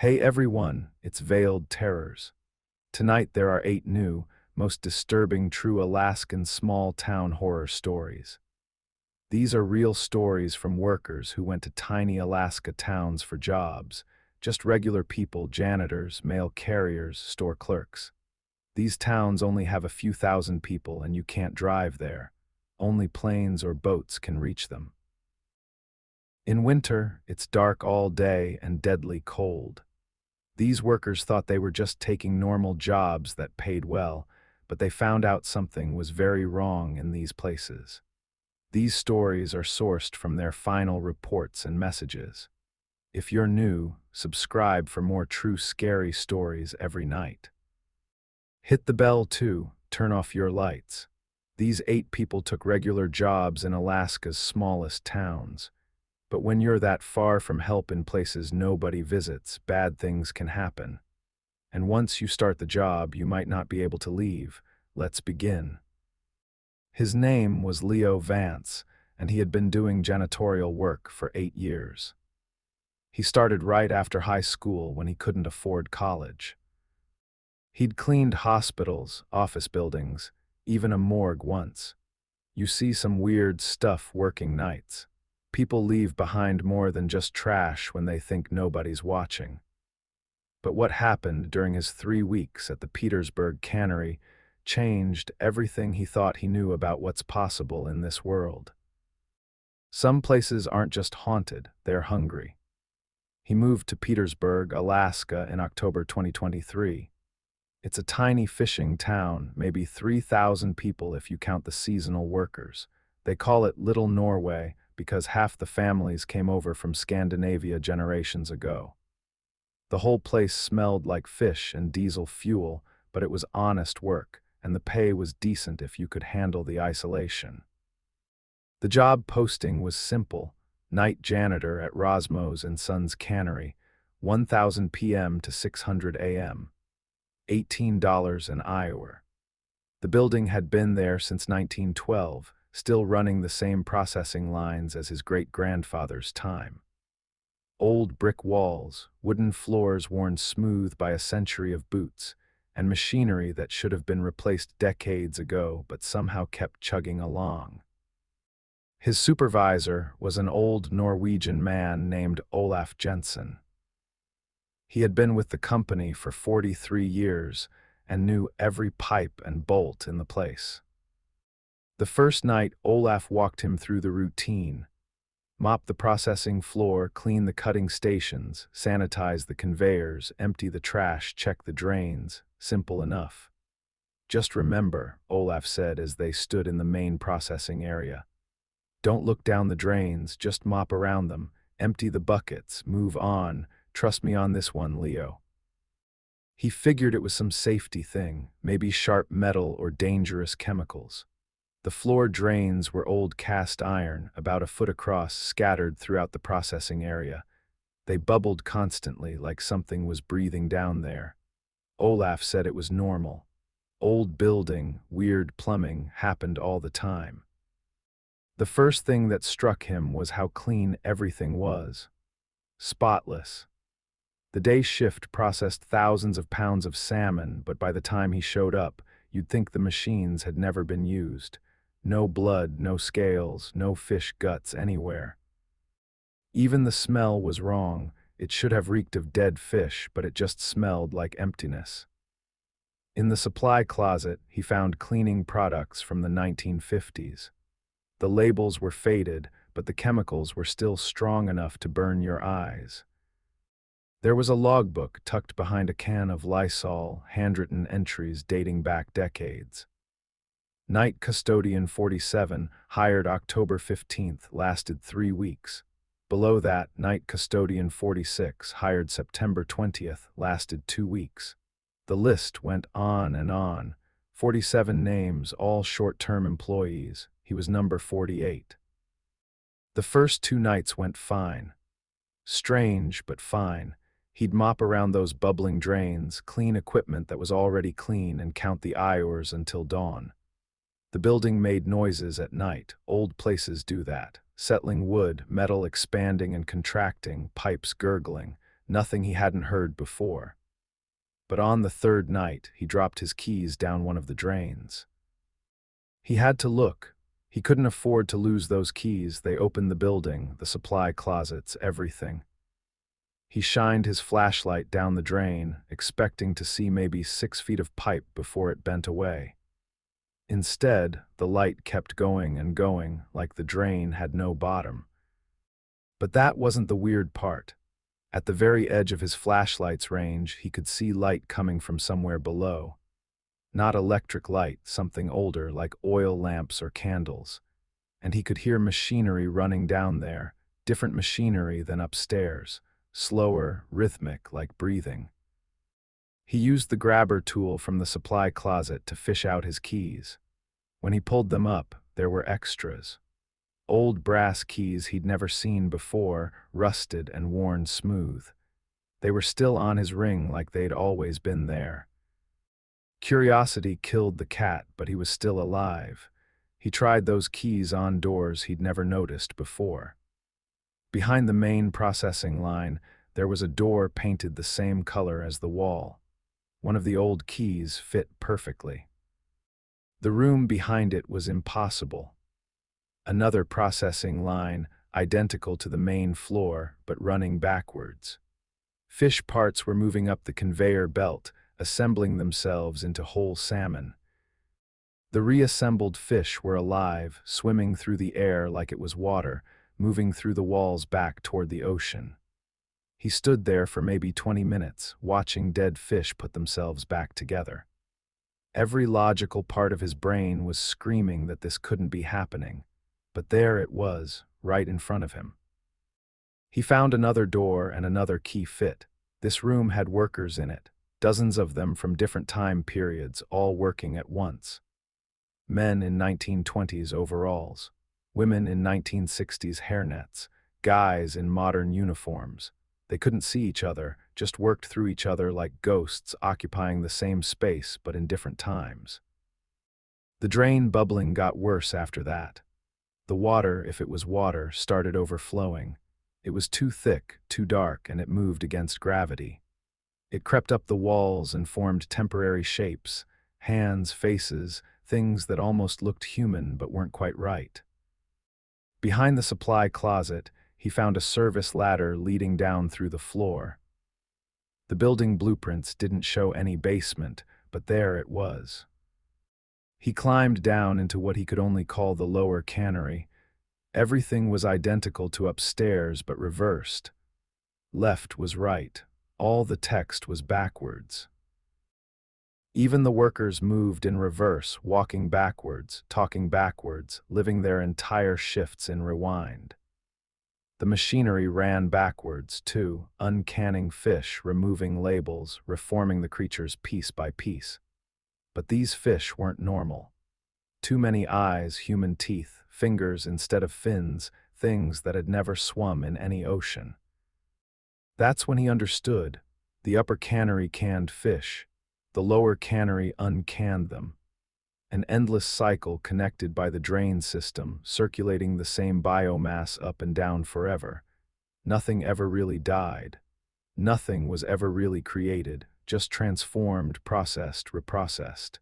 Hey everyone, it's Veiled Terrors. Tonight there are 8 new, most disturbing true Alaskan small-town horror stories. These are real stories from workers who went to tiny Alaska towns for jobs, just regular people, janitors, mail carriers, store clerks. These towns only have a few thousand people and you can't drive there. Only planes or boats can reach them. In winter, it's dark all day and deadly cold. These workers thought they were just taking normal jobs that paid well, but they found out something was very wrong in these places. These stories are sourced from their final reports and messages. If you're new, subscribe for more true scary stories every night. Hit the bell too, turn off your lights. These 8 people took regular jobs in Alaska's smallest towns. But when you're that far from help in places nobody visits, bad things can happen. And once you start the job, you might not be able to leave. Let's begin. His name was Leo Vance, and he had been doing janitorial work for 8 years. He started right after high school when he couldn't afford college. He'd cleaned hospitals, office buildings, even a morgue once. You see some weird stuff working nights. People leave behind more than just trash when they think nobody's watching. But what happened during his 3 weeks at the Petersburg cannery changed everything he thought he knew about what's possible in this world. Some places aren't just haunted, they're hungry. He moved to Petersburg, Alaska in October 2023. It's a tiny fishing town, maybe 3,000 people if you count the seasonal workers. They call it Little Norway because half the families came over from Scandinavia generations ago. The whole place smelled like fish and diesel fuel, but it was honest work, and the pay was decent if you could handle the isolation. The job posting was simple: night janitor at Rosmo's and Sons Cannery, 1,000 p.m. to 600 a.m., $18 an hour. The building had been there since 1912, still running the same processing lines as his great-grandfather's time. Old brick walls, wooden floors worn smooth by a century of boots, and machinery that should have been replaced decades ago but somehow kept chugging along. His supervisor was an old Norwegian man named Olaf Jensen. He had been with the company for 43 years and knew every pipe and bolt in the place. The first night, Olaf walked him through the routine: mop the processing floor, clean the cutting stations, sanitize the conveyors, empty the trash, check the drains. Simple enough. Just remember, Olaf said as they stood in the main processing area. Don't look down the drains, just mop around them, empty the buckets, move on. Trust me on this one, Leo. He figured it was some safety thing, maybe sharp metal or dangerous chemicals. The floor drains were old cast iron, about a foot across, scattered throughout the processing area. They bubbled constantly, like something was breathing down there. Olaf said it was normal. Old building, weird plumbing, happened all the time. The first thing that struck him was how clean everything was. Spotless. The day shift processed thousands of pounds of salmon, but by the time he showed up, you'd think the machines had never been used. No blood, no scales, no fish guts anywhere. Even the smell was wrong. It should have reeked of dead fish, but it just smelled like emptiness. In the supply closet, he found cleaning products from the 1950s. The labels were faded, but the chemicals were still strong enough to burn your eyes. There was a logbook tucked behind a can of Lysol, handwritten entries dating back decades. Night Custodian 47, hired October 15th, lasted 3 weeks. Below that, Night Custodian 46, hired September 20th, lasted 2 weeks. The list went on and on. 47 names, all short-term employees. He was number 48. The first 2 nights went fine. Strange, but fine. He'd mop around those bubbling drains, clean equipment that was already clean, and count the hours until dawn. The building made noises at night. Old places do that. Settling wood, metal expanding and contracting, pipes gurgling. nothing he hadn't heard before. But on the third night, he dropped his keys down one of the drains. He had to look. He couldn't afford to lose those keys. They opened the building, the supply closets, everything. He shined his flashlight down the drain, expecting to see maybe 6 feet of pipe before it bent away. Instead, the light kept going and going, like the drain had no bottom. But that wasn't the weird part. At the very edge of his flashlight's range, he could see light coming from somewhere below. Not electric light, something older, like oil lamps or candles. And he could hear machinery running down there, different machinery than upstairs, slower, rhythmic, like breathing. He used the grabber tool from the supply closet to fish out his keys. When he pulled them up, there were extras. Old brass keys he'd never seen before, rusted and worn smooth. They were still on his ring like they'd always been there. Curiosity killed the cat, but he was still alive. He tried those keys on doors he'd never noticed before. Behind the main processing line, there was a door painted the same color as the wall. One of the old keys fit perfectly. The room behind it was impossible. Another processing line, identical to the main floor, but running backwards. Fish parts were moving up the conveyor belt, assembling themselves into whole salmon. The reassembled fish were alive, swimming through the air like it was water, moving through the walls back toward the ocean. He stood there for maybe 20 minutes, watching dead fish put themselves back together. Every logical part of his brain was screaming that this couldn't be happening. But there it was, right in front of him. He found another door and another key fit. This room had workers in it, dozens of them from different time periods, all working at once. Men in 1920s overalls, women in 1960s hairnets, guys in modern uniforms. They couldn't see each other, just worked through each other like ghosts occupying the same space but in different times. The drain bubbling got worse after that. The water, if it was water, started overflowing. It was too thick, too dark, and it moved against gravity. It crept up the walls and formed temporary shapes, hands, faces, things that almost looked human but weren't quite right. Behind the supply closet, he found a service ladder leading down through the floor. The building blueprints didn't show any basement, but there it was. He climbed down into what he could only call the lower cannery. Everything was identical to upstairs but reversed. Left was right. All the text was backwards. Even the workers moved in reverse, walking backwards, talking backwards, living their entire shifts in rewind. The machinery ran backwards, too, uncanning fish, removing labels, reforming the creatures piece by piece. But these fish weren't normal. Too many eyes, human teeth, fingers instead of fins, things that had never swum in any ocean. That's when he understood. The upper cannery canned fish. The lower cannery uncanned them. An endless cycle connected by the drain system, circulating the same biomass up and down forever. Nothing ever really died. Nothing was ever really created, just transformed, processed, reprocessed.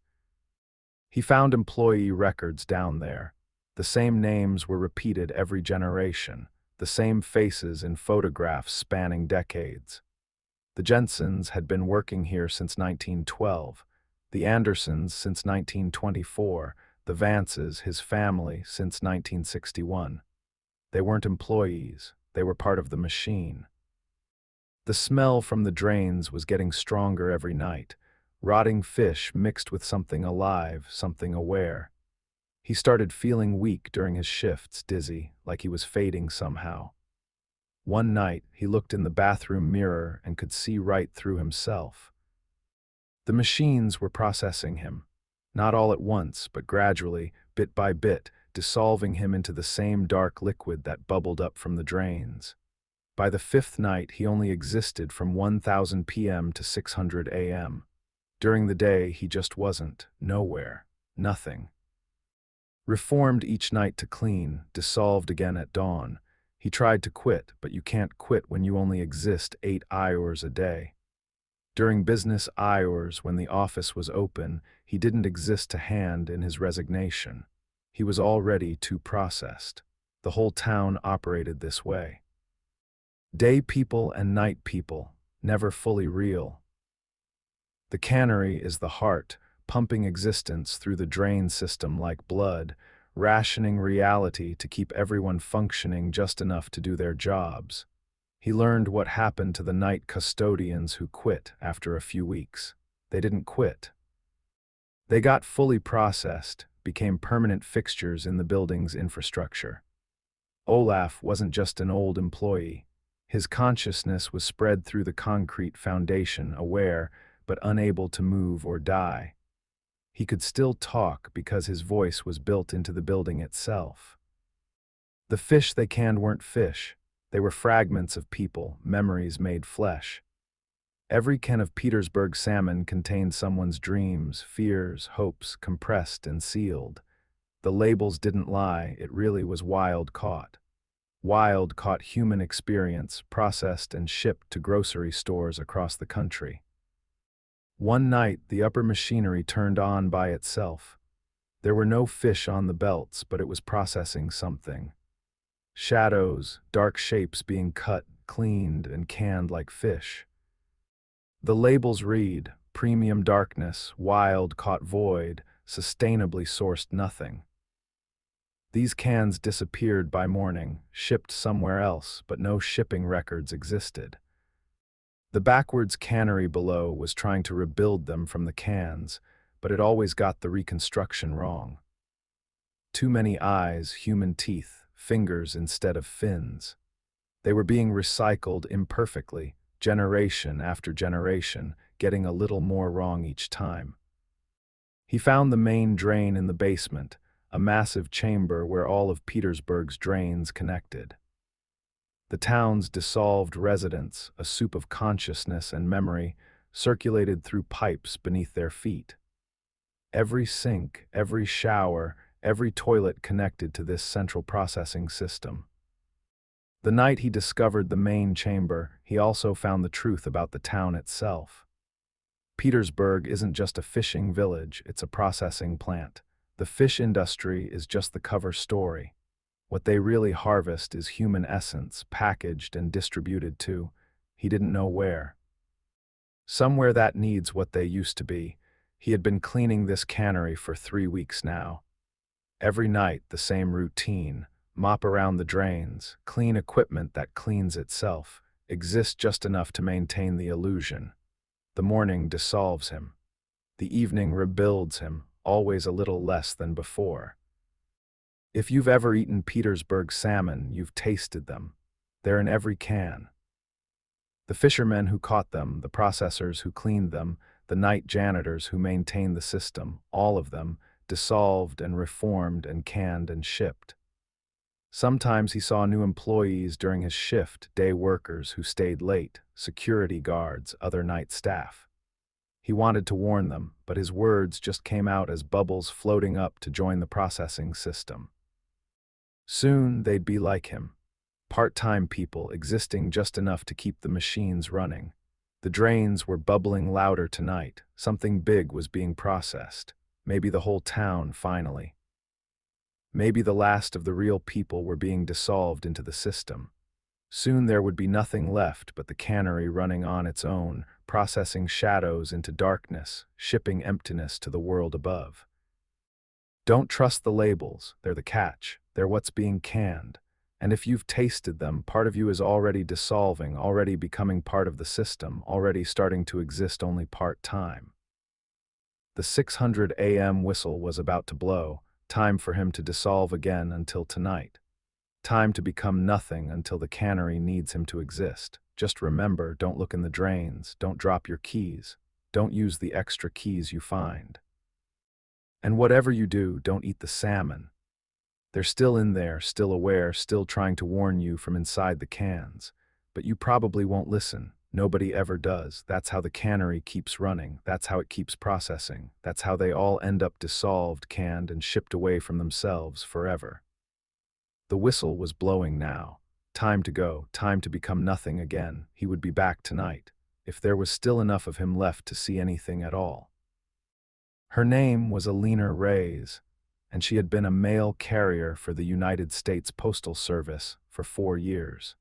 He found employee records down there. The same names were repeated every generation, the same faces in photographs spanning decades. The Jensens had been working here since 1912, the Andersons since 1924, the Vances, his family, since 1961. They weren't employees, they were part of the machine. The smell from the drains was getting stronger every night, rotting fish mixed with something alive, something aware. He started feeling weak during his shifts, dizzy, like he was fading somehow. One night, he looked in the bathroom mirror and could see right through himself. The machines were processing him, not all at once, but gradually, bit by bit, dissolving him into the same dark liquid that bubbled up from the drains. By the fifth night, he only existed from 1000 p.m. to 600 a.m. During the day, he just wasn't, nowhere, nothing. Reformed each night to clean, dissolved again at dawn. He tried to quit, but you can't quit when you only exist 8 hours a day. During business hours, when the office was open, he didn't exist to hand in his resignation. He was already too processed. The whole town operated this way. Day people and night people, never fully real. The cannery is the heart, pumping existence through the drain system like blood, rationing reality to keep everyone functioning just enough to do their jobs. He learned what happened to the night custodians who quit after a few weeks. They didn't quit. They got fully processed, became permanent fixtures in the building's infrastructure. Olaf wasn't just an old employee. His consciousness was spread through the concrete foundation, aware, but unable to move or die. He could still talk because his voice was built into the building itself. The fish they canned weren't fish. They were fragments of people, memories made flesh. Every can of Petersburg salmon contained someone's dreams, fears, hopes, compressed and sealed. The labels didn't lie, it really was wild caught. Wild caught human experience, processed and shipped to grocery stores across the country. One night, the upper machinery turned on by itself. There were no fish on the belts, but it was processing something. Shadows, dark shapes being cut, cleaned, and canned like fish. The labels read, premium darkness, wild caught void, sustainably sourced nothing. These cans disappeared by morning, shipped somewhere else, but no shipping records existed. The backwards cannery below was trying to rebuild them from the cans, but it always got the reconstruction wrong. Too many eyes, human teeth, fingers instead of fins. They were being recycled imperfectly, generation after generation, getting a little more wrong each time. He found the main drain in the basement, a massive chamber where all of Petersburg's drains connected. The town's dissolved residents, a soup of consciousness and memory, circulated through pipes beneath their feet. Every sink, every shower, every toilet connected to this central processing system. The night he discovered the main chamber, he also found the truth about the town itself. Petersburg isn't just a fishing village, it's a processing plant. The fish industry is just the cover story. What they really harvest is human essence, packaged and distributed to, he didn't know where. Somewhere that needs what they used to be. He had been cleaning this cannery for 3 weeks now. Every night, the same routine. Mop around the drains, clean equipment that cleans itself, exist just enough to maintain the illusion. The morning dissolves him. The evening rebuilds him, always a little less than before. If you've ever eaten Petersburg salmon, you've tasted them. They're in every can. The fishermen who caught them, the processors who cleaned them, the night janitors who maintained the system, all of them, dissolved and reformed and canned and shipped. Sometimes he saw new employees during his shift, day workers who stayed late, security guards, other night staff. He wanted to warn them, but his words just came out as bubbles floating up to join the processing system. Soon they'd be like him. Part-time people existing just enough to keep the machines running. The drains were bubbling louder tonight. Something big was being processed. Maybe the whole town, finally. Maybe the last of the real people were being dissolved into the system. Soon there would be nothing left but the cannery running on its own, processing shadows into darkness, shipping emptiness to the world above. Don't trust the labels, they're the catch. They're what's being canned. And if you've tasted them, part of you is already dissolving, already becoming part of the system, already starting to exist only part-time. The 600 a.m. whistle was about to blow, time for him to dissolve again until tonight. Time to become nothing until the cannery needs him to exist. Just remember, don't look in the drains, don't drop your keys, don't use the extra keys you find. And whatever you do, don't eat the salmon. They're still in there, still aware, still trying to warn you from inside the cans. But you probably won't listen. Nobody ever does. That's how the cannery keeps running. That's how it keeps processing. That's how they all end up dissolved, canned, and shipped away from themselves forever. The whistle was blowing now. Time to go, time to become nothing again. He would be back tonight, if there was still enough of him left to see anything at all. Her name was Alina Reyes, and she had been a mail carrier for the United States Postal Service for 4 years.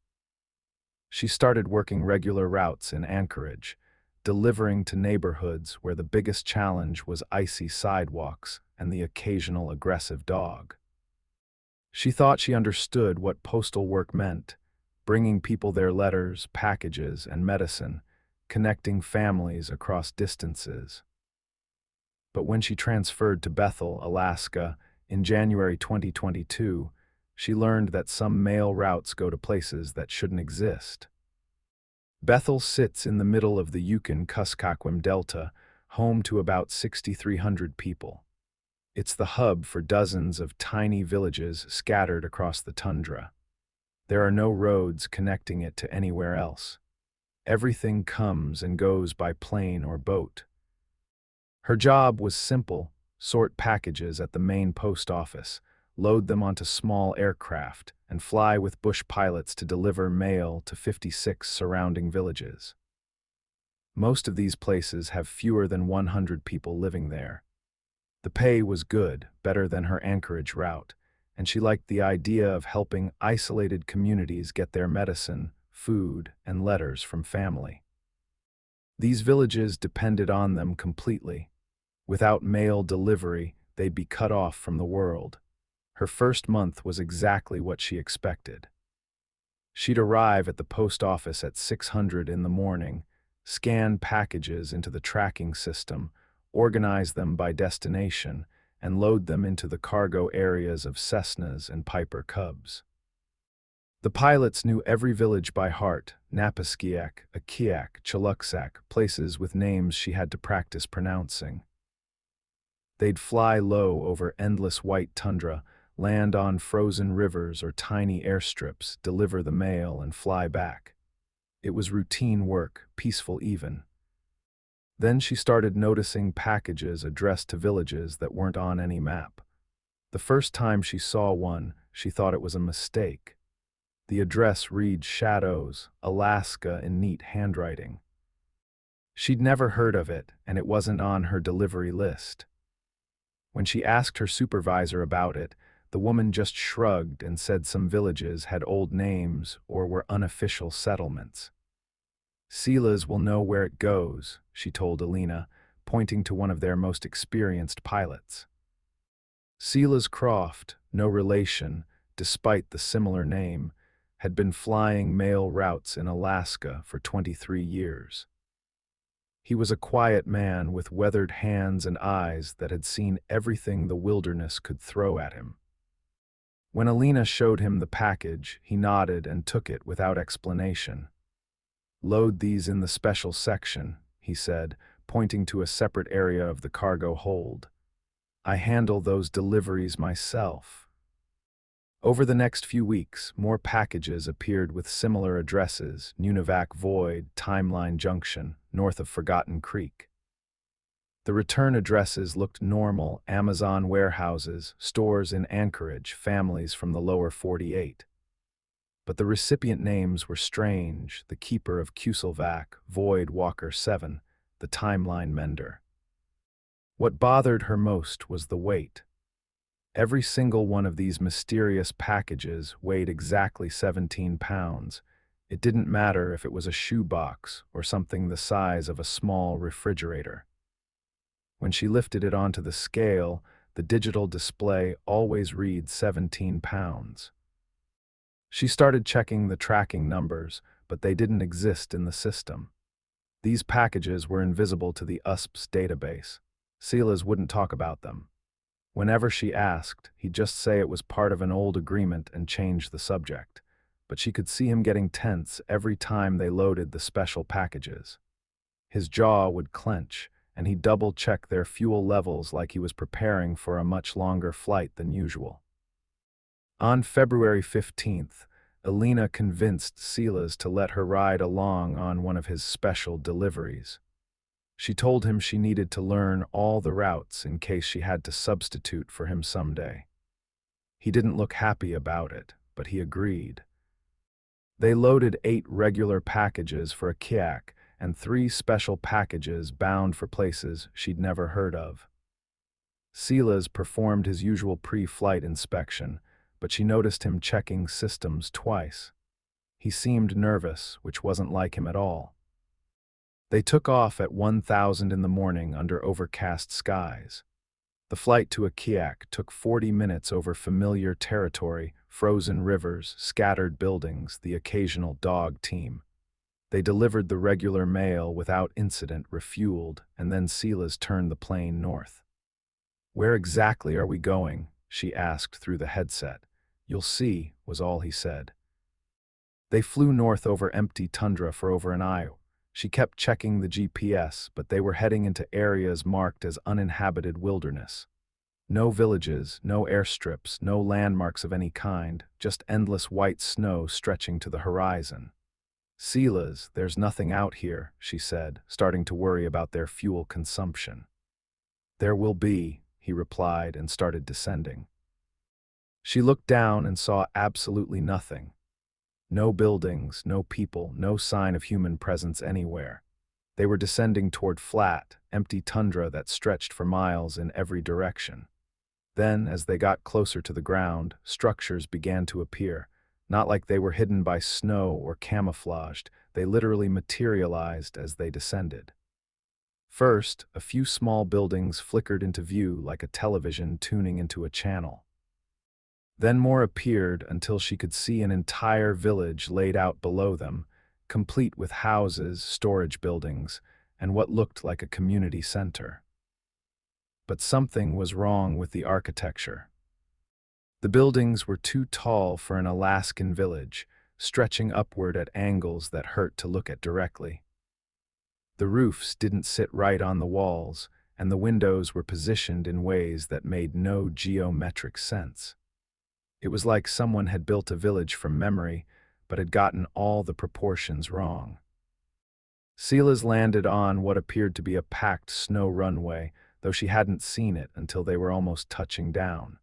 She started working regular routes in Anchorage, delivering to neighborhoods where the biggest challenge was icy sidewalks and the occasional aggressive dog. She thought she understood what postal work meant, bringing people their letters, packages, and medicine, connecting families across distances. But when she transferred to Bethel, Alaska, in January 2022, she learned that some mail routes go to places that shouldn't exist. Bethel sits in the middle of the Yukon-Kuskokwim Delta, home to about 6,300 people. It's the hub for dozens of tiny villages scattered across the tundra. There are no roads connecting it to anywhere else. Everything comes and goes by plane or boat. Her job was simple: sort packages at the main post office, load them onto small aircraft, and fly with bush pilots to deliver mail to 56 surrounding villages. Most of these places have fewer than 100 people living there. The pay was good, better than her Anchorage route, and she liked the idea of helping isolated communities get their medicine, food, and letters from family. These villages depended on them completely. Without mail delivery, they'd be cut off from the world. Her first month was exactly what she expected. She'd arrive at the post office at 600 in the morning, scan packages into the tracking system, organize them by destination, and load them into the cargo areas of Cessnas and Piper Cubs. The pilots knew every village by heart: Napaskiak, Akiak, Chiluksak, places with names she had to practice pronouncing. They'd fly low over endless white tundra, land on frozen rivers or tiny airstrips, deliver the mail, and fly back. It was routine work, peaceful even. Then she started noticing packages addressed to villages that weren't on any map. The first time she saw one, she thought it was a mistake. The address read Shadows, Alaska, in neat handwriting. She'd never heard of it, and it wasn't on her delivery list. When she asked her supervisor about it, the woman just shrugged and said some villages had old names or were unofficial settlements. "Silas will know where it goes," she told Alina, pointing to one of their most experienced pilots. Silas Croft, no relation, despite the similar name, had been flying mail routes in Alaska for 23 years. He was a quiet man with weathered hands and eyes that had seen everything the wilderness could throw at him. When Alina showed him the package, he nodded and took it without explanation. "Load these in the special section," he said, pointing to a separate area of the cargo hold. "I handle those deliveries myself." Over the next few weeks, more packages appeared with similar addresses: Nunivak Void, Timeline Junction, north of Forgotten Creek. The return addresses looked normal: Amazon warehouses, stores in Anchorage, families from the lower 48. But the recipient names were strange: the keeper of Kuselvac, Void Walker 7, the Timeline Mender. What bothered her most was the weight. Every single one of these mysterious packages weighed exactly 17 pounds. It didn't matter if it was a shoebox or something the size of a small refrigerator. When she lifted it onto the scale, the digital display always read 17 pounds. She started checking the tracking numbers, but they didn't exist in the system. These packages were invisible to the USPS database. Silas wouldn't talk about them. Whenever she asked, he'd just say it was part of an old agreement and change the subject. But she could see him getting tense every time they loaded the special packages. His jaw would clench, and he'd double-check their fuel levels like he was preparing for a much longer flight than usual. On February 15th, Alina convinced Silas to let her ride along on one of his special deliveries. She told him she needed to learn all the routes in case she had to substitute for him someday. He didn't look happy about it, but he agreed. They loaded 8 regular packages for a kiak and 3 special packages bound for places she'd never heard of. Silas performed his usual pre-flight inspection, but she noticed him checking systems twice. He seemed nervous, which wasn't like him at all. They took off at 1,000 in the morning under overcast skies. The flight to a kiak took 40 minutes over familiar territory, frozen rivers, scattered buildings, the occasional dog team. They delivered the regular mail without incident, refueled, and then Silas turned the plane north. "Where exactly are we going?" she asked through the headset. "You'll see," was all he said. They flew north over empty tundra for over an hour. She kept checking the GPS, but they were heading into areas marked as uninhabited wilderness. No villages, no airstrips, no landmarks of any kind, just endless white snow stretching to the horizon. "Silas, there's nothing out here," she said, starting to worry about their fuel consumption. "There will be," he replied and started descending. She looked down and saw absolutely nothing. No buildings, no people, no sign of human presence anywhere. They were descending toward flat, empty tundra that stretched for miles in every direction. Then, as they got closer to the ground, structures began to appear. Not like they were hidden by snow or camouflaged, they literally materialized as they descended. First, a few small buildings flickered into view like a television tuning into a channel. Then more appeared until she could see an entire village laid out below them, complete with houses, storage buildings, and what looked like a community center. But something was wrong with the architecture. The buildings were too tall for an Alaskan village, stretching upward at angles that hurt to look at directly. The roofs didn't sit right on the walls, and the windows were positioned in ways that made no geometric sense. It was like someone had built a village from memory, but had gotten all the proportions wrong. Silas landed on what appeared to be a packed snow runway, though she hadn't seen it until they were almost touching down.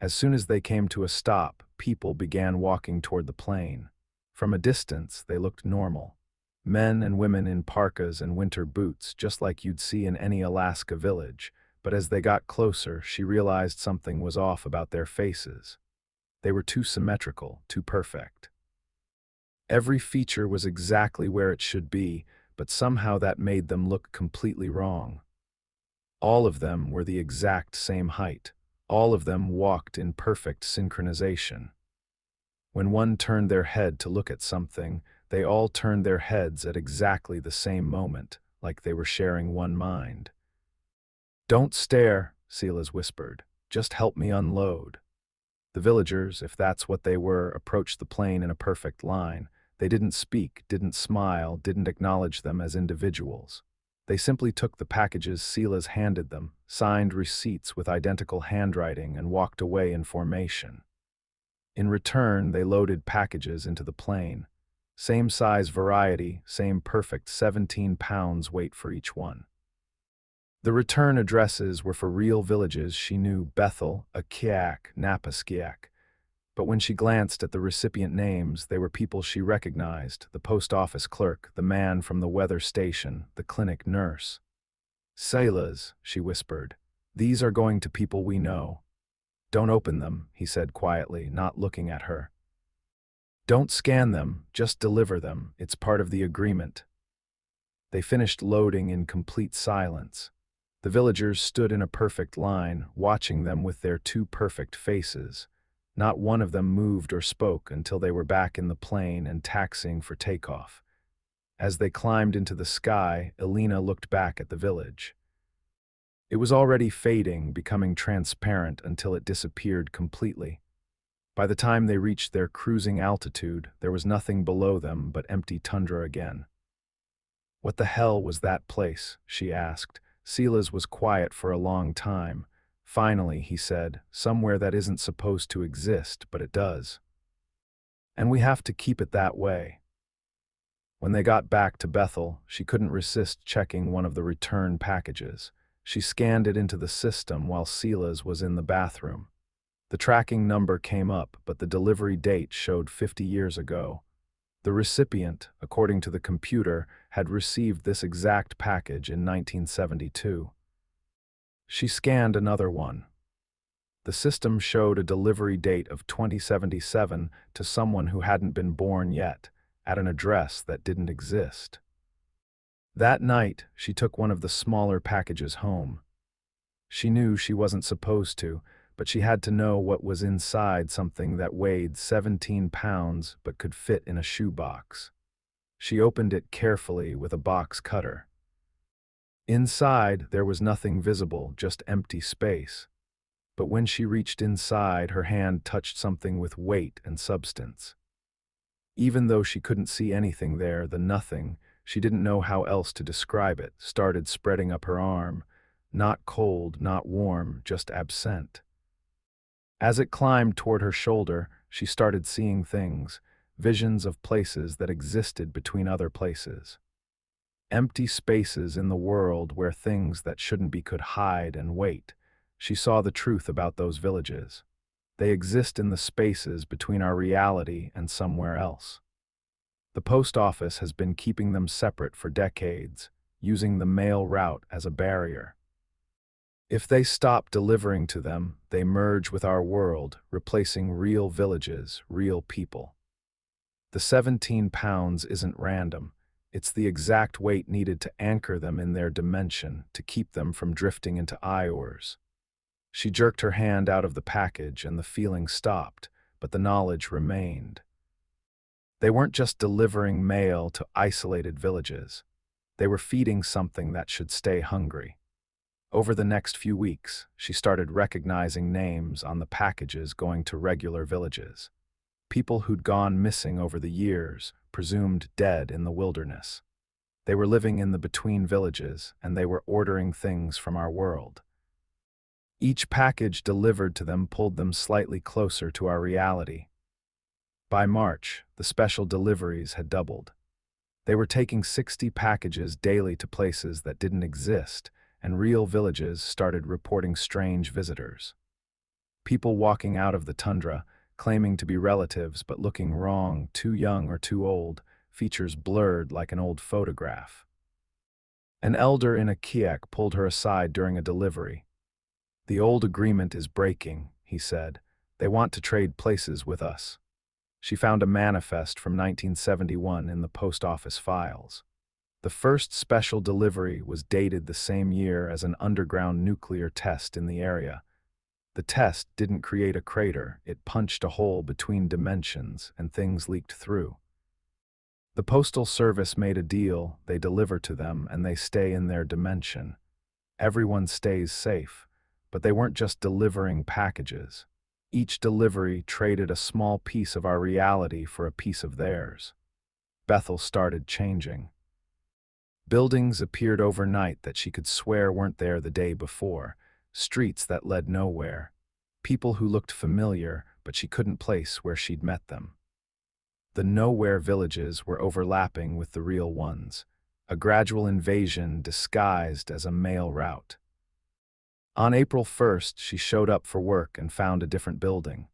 As soon as they came to a stop, people began walking toward the plane. From a distance, they looked normal. Men and women in parkas and winter boots, just like you'd see in any Alaska village, but as they got closer, she realized something was off about their faces. They were too symmetrical, too perfect. Every feature was exactly where it should be, but somehow that made them look completely wrong. All of them were the exact same height. All of them walked in perfect synchronization. When one turned their head to look at something, they all turned their heads at exactly the same moment, like they were sharing one mind. "Don't stare," Silas whispered. "Just help me unload." The villagers, if that's what they were, approached the plane in a perfect line. They didn't speak, didn't smile, didn't acknowledge them as individuals. They simply took the packages Silas handed them, signed receipts with identical handwriting, and walked away in formation. In return, they loaded packages into the plane. Same size variety, same perfect 17 pounds weight for each one. The return addresses were for real villages she knew: Bethel, Akiak, Napaskiak. But when she glanced at the recipient names, they were people she recognized: the post office clerk, the man from the weather station, the clinic nurse. "Silas," she whispered, "these are going to people we know." "Don't open them," he said quietly, not looking at her. "Don't scan them, just deliver them. It's part of the agreement." They finished loading in complete silence. The villagers stood in a perfect line, watching them with their two perfect faces. Not one of them moved or spoke until they were back in the plane and taxiing for takeoff. As they climbed into the sky, Elena looked back at the village. It was already fading, becoming transparent until it disappeared completely. By the time they reached their cruising altitude, there was nothing below them but empty tundra again. "What the hell was that place?" she asked. Silas was quiet for a long time. Finally, he said, "Somewhere that isn't supposed to exist, but it does. And we have to keep it that way." When they got back to Bethel, she couldn't resist checking one of the return packages. She scanned it into the system while Silas was in the bathroom. The tracking number came up, but the delivery date showed 50 years ago. The recipient, according to the computer, had received this exact package in 1972. She scanned another one. The system showed a delivery date of 2077 to someone who hadn't been born yet, at an address that didn't exist. That night, she took one of the smaller packages home. She knew she wasn't supposed to, but she had to know what was inside something that weighed 17 pounds but could fit in a shoebox. She opened it carefully with a box cutter. Inside, there was nothing visible, just empty space. But when she reached inside, her hand touched something with weight and substance. Even though she couldn't see anything there, the nothing, she didn't know how else to describe it, started spreading up her arm. Not cold, not warm, just absent. As it climbed toward her shoulder, she started seeing things, visions of places that existed between other places. Empty spaces in the world where things that shouldn't be could hide and wait. She saw the truth about those villages. They exist in the spaces between our reality and somewhere else. The post office has been keeping them separate for decades, using the mail route as a barrier. If they stop delivering to them, they merge with our world, replacing real villages, real people. The 17 pounds isn't random. It's the exact weight needed to anchor them in their dimension, to keep them from drifting into Iors. She jerked her hand out of the package and the feeling stopped, but the knowledge remained. They weren't just delivering mail to isolated villages. They were feeding something that should stay hungry. Over the next few weeks, she started recognizing names on the packages going to regular villages. People who'd gone missing over the years, presumed dead in the wilderness. They were living in the between villages, and they were ordering things from our world. Each package delivered to them pulled them slightly closer to our reality. By March, the special deliveries had doubled. They were taking 60 packages daily to places that didn't exist, and real villages started reporting strange visitors. People walking out of the tundra, claiming to be relatives but looking wrong, too young or too old, features blurred like an old photograph. An elder in a kiak pulled her aside during a delivery. "The old agreement is breaking," he said. "They want to trade places with us." She found a manifest from 1971 in the post office files. The first special delivery was dated the same year as an underground nuclear test in the area. The test didn't create a crater, it punched a hole between dimensions and things leaked through. The Postal Service made a deal, they deliver to them and they stay in their dimension. Everyone stays safe, but they weren't just delivering packages. Each delivery traded a small piece of our reality for a piece of theirs. Bethel started changing. Buildings appeared overnight that she could swear weren't there the day before, streets that led nowhere, people who looked familiar, but she couldn't place where she'd met them. The nowhere villages were overlapping with the real ones, a gradual invasion disguised as a mail route. On April 1st, she showed up for work and found a different building.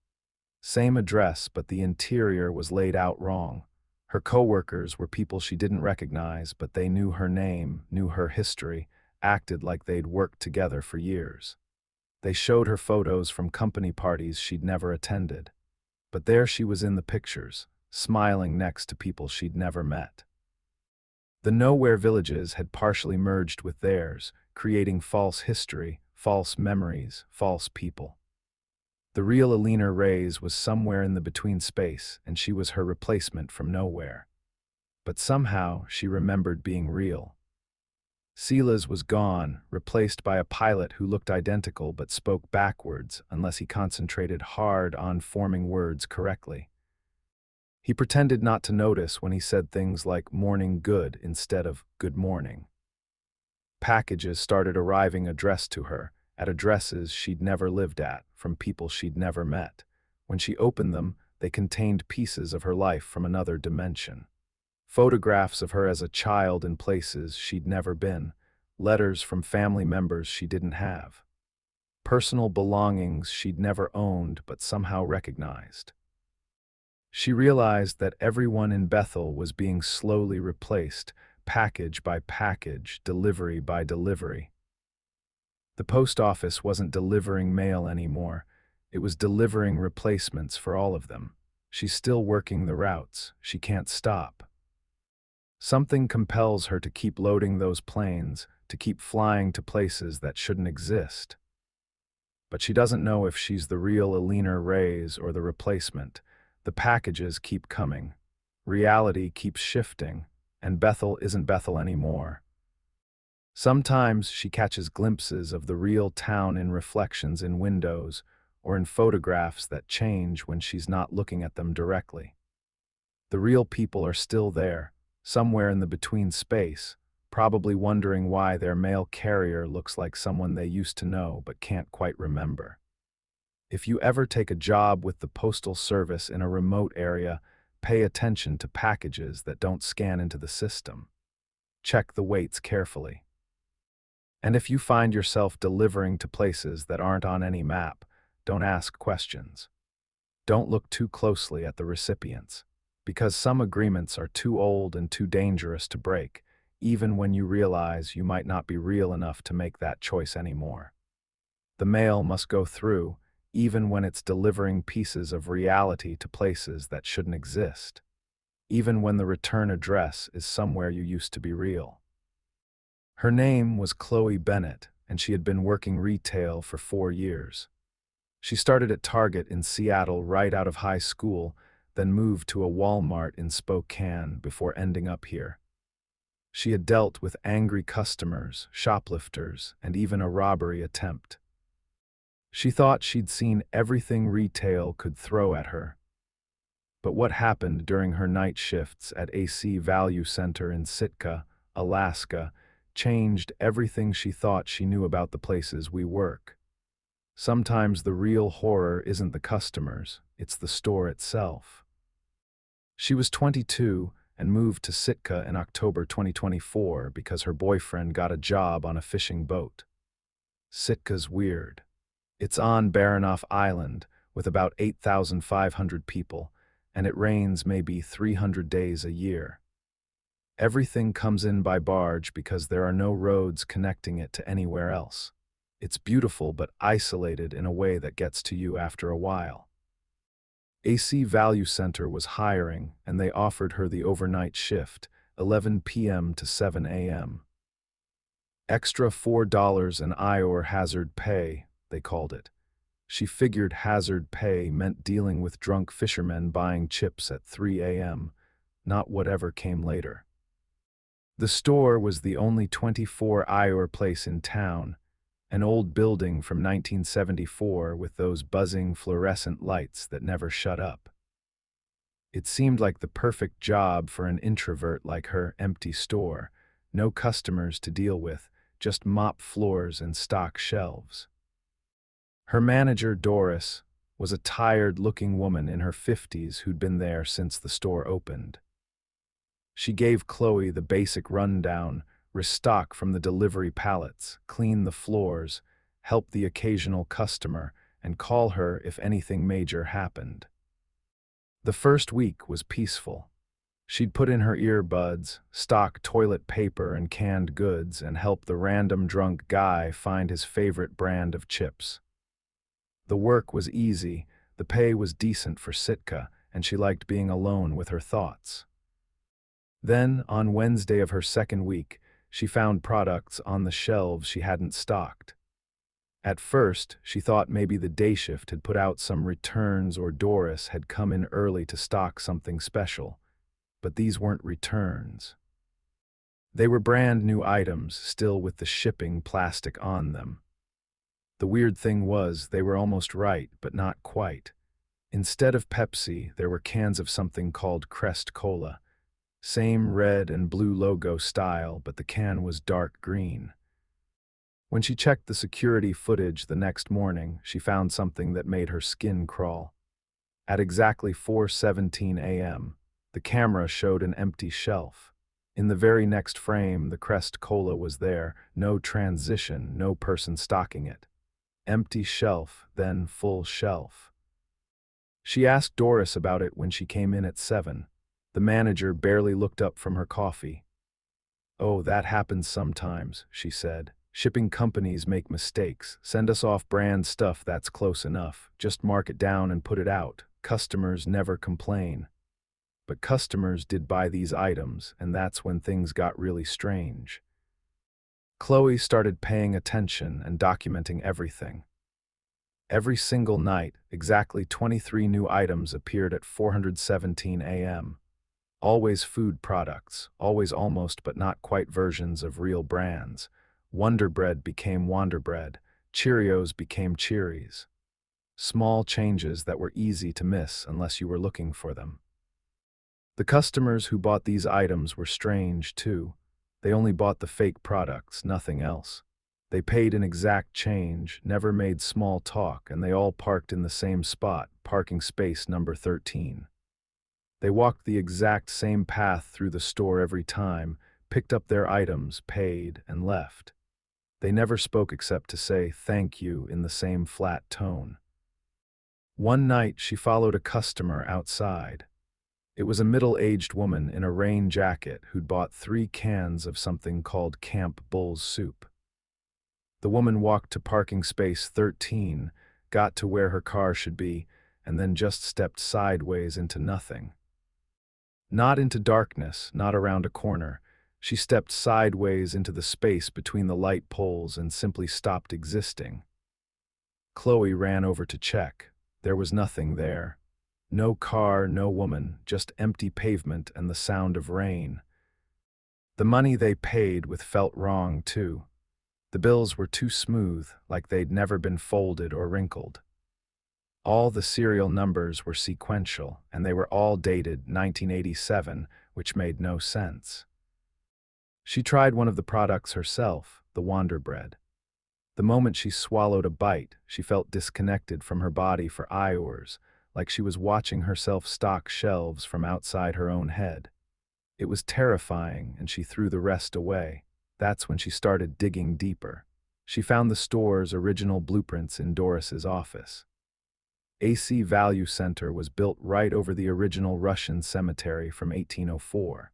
Same address, but the interior was laid out wrong. Her coworkers were people she didn't recognize, but they knew her name, knew her history, acted like they'd worked together for years. They showed her photos from company parties she'd never attended. But there she was in the pictures, smiling next to people she'd never met. The nowhere villages had partially merged with theirs, creating false history, false memories, false people. The real Alina Reyes was somewhere in the between space, and she was her replacement from nowhere. But somehow she remembered being real. Silas was gone, replaced by a pilot who looked identical but spoke backwards unless he concentrated hard on forming words correctly. He pretended not to notice when he said things like morning good instead of good morning. Packages started arriving addressed to her, at addresses she'd never lived at, from people she'd never met. When she opened them, they contained pieces of her life from another dimension. Photographs of her as a child in places she'd never been, letters from family members she didn't have. Personal belongings she'd never owned but somehow recognized. She realized that everyone in Bethel was being slowly replaced, package by package, delivery by delivery. The post office wasn't delivering mail anymore. It was delivering replacements for all of them. She's still working the routes. She can't stop. Something compels her to keep loading those planes, to keep flying to places that shouldn't exist. But she doesn't know if she's the real Alina Reyes or the replacement. The packages keep coming. Reality keeps shifting, and Bethel isn't Bethel anymore. Sometimes she catches glimpses of the real town in reflections in windows or in photographs that change when she's not looking at them directly. The real people are still there, somewhere in the between space, probably wondering why their mail carrier looks like someone they used to know but can't quite remember. If you ever take a job with the Postal Service in a remote area, pay attention to packages that don't scan into the system. Check the weights carefully. And if you find yourself delivering to places that aren't on any map, don't ask questions. Don't look too closely at the recipients, because some agreements are too old and too dangerous to break, even when you realize you might not be real enough to make that choice anymore. The mail must go through, even when it's delivering pieces of reality to places that shouldn't exist, even when the return address is somewhere you used to be real. Her name was Chloe Bennett, and she had been working retail for 4 years. She started at Target in Seattle right out of high school, then moved to a Walmart in Spokane before ending up here. She had dealt with angry customers, shoplifters, and even a robbery attempt. She thought she'd seen everything retail could throw at her. But what happened during her night shifts at AC Value Center in Sitka, Alaska, changed everything she thought she knew about the places we work. Sometimes the real horror isn't the customers, it's the store itself. She was 22 and moved to Sitka in October 2024 because her boyfriend got a job on a fishing boat. Sitka's weird. It's on Baranof Island with about 8,500 people, and it rains maybe 300 days a year. Everything comes in by barge because there are no roads connecting it to anywhere else. It's beautiful but isolated in a way that gets to you after a while. AC Value Center was hiring, and they offered her the overnight shift, 11 p.m. to 7 a.m. Extra $4 an hour hazard pay, they called it. She figured hazard pay meant dealing with drunk fishermen buying chips at 3 a.m., not whatever came later. The store was the only 24-hour place in town, an old building from 1974 with those buzzing fluorescent lights that never shut up. It seemed like the perfect job for an introvert like her. Empty store, no customers to deal with, just mop floors and stock shelves. Her manager, Doris, was a tired-looking woman in her 50s who'd been there since the store opened. She gave Chloe the basic rundown: restock from the delivery pallets, clean the floors, help the occasional customer, and call her if anything major happened. The first week was peaceful. She'd put in her earbuds, stock toilet paper and canned goods, and help the random drunk guy find his favorite brand of chips. The work was easy, the pay was decent for Sitka, and she liked being alone with her thoughts. Then, on Wednesday of her second week, she found products on the shelves she hadn't stocked. At first, she thought maybe the day shift had put out some returns or Doris had come in early to stock something special. But these weren't returns. They were brand new items, still with the shipping plastic on them. The weird thing was, they were almost right, but not quite. Instead of Pepsi, there were cans of something called Crest Cola. Same red and blue logo style, but the can was dark green. When she checked the security footage the next morning, she found something that made her skin crawl. At exactly 4:17 a.m., the camera showed an empty shelf. In the very next frame, the Crest Cola was there, no transition, no person stocking it. Empty shelf, then full shelf. She asked Doris about it when she came in at 7. The manager barely looked up from her coffee. "Oh, that happens sometimes," she said. "Shipping companies make mistakes, send us off-brand stuff that's close enough, just mark it down and put it out. Customers never complain." But customers did buy these items, and that's when things got really strange. Chloe started paying attention and documenting everything. Every single night, exactly 23 new items appeared at 4:17 a.m. Always food products, always almost but not quite versions of real brands. Wonder Bread became Wonder Bread, Cheerios became Cheeries. Small changes that were easy to miss unless you were looking for them. The customers who bought these items were strange, too. They only bought the fake products, nothing else. They paid an exact change, never made small talk, and they all parked in the same spot, parking space number 13. They walked the exact same path through the store every time, picked up their items, paid, and left. They never spoke except to say thank you in the same flat tone. One night she followed a customer outside. It was a middle-aged woman in a rain jacket who'd bought 3 cans of something called Camp Bull's soup. The woman walked to parking space 13, got to where her car should be, and then just stepped sideways into nothing. Not into darkness, not around a corner. She stepped sideways into the space between the light poles and simply stopped existing. Chloe ran over to check. There was nothing there. No car, no woman, just empty pavement and the sound of rain. The money they paid with felt wrong, too. The bills were too smooth, like they'd never been folded or wrinkled. All the serial numbers were sequential, and they were all dated 1987, which made no sense. She tried one of the products herself, the Wonder Bread. The moment she swallowed a bite, she felt disconnected from her body for hours, like she was watching herself stock shelves from outside her own head. It was terrifying, and she threw the rest away. That's when she started digging deeper. She found the store's original blueprints in Doris's office. AC Value Center was built right over the original Russian cemetery from 1804.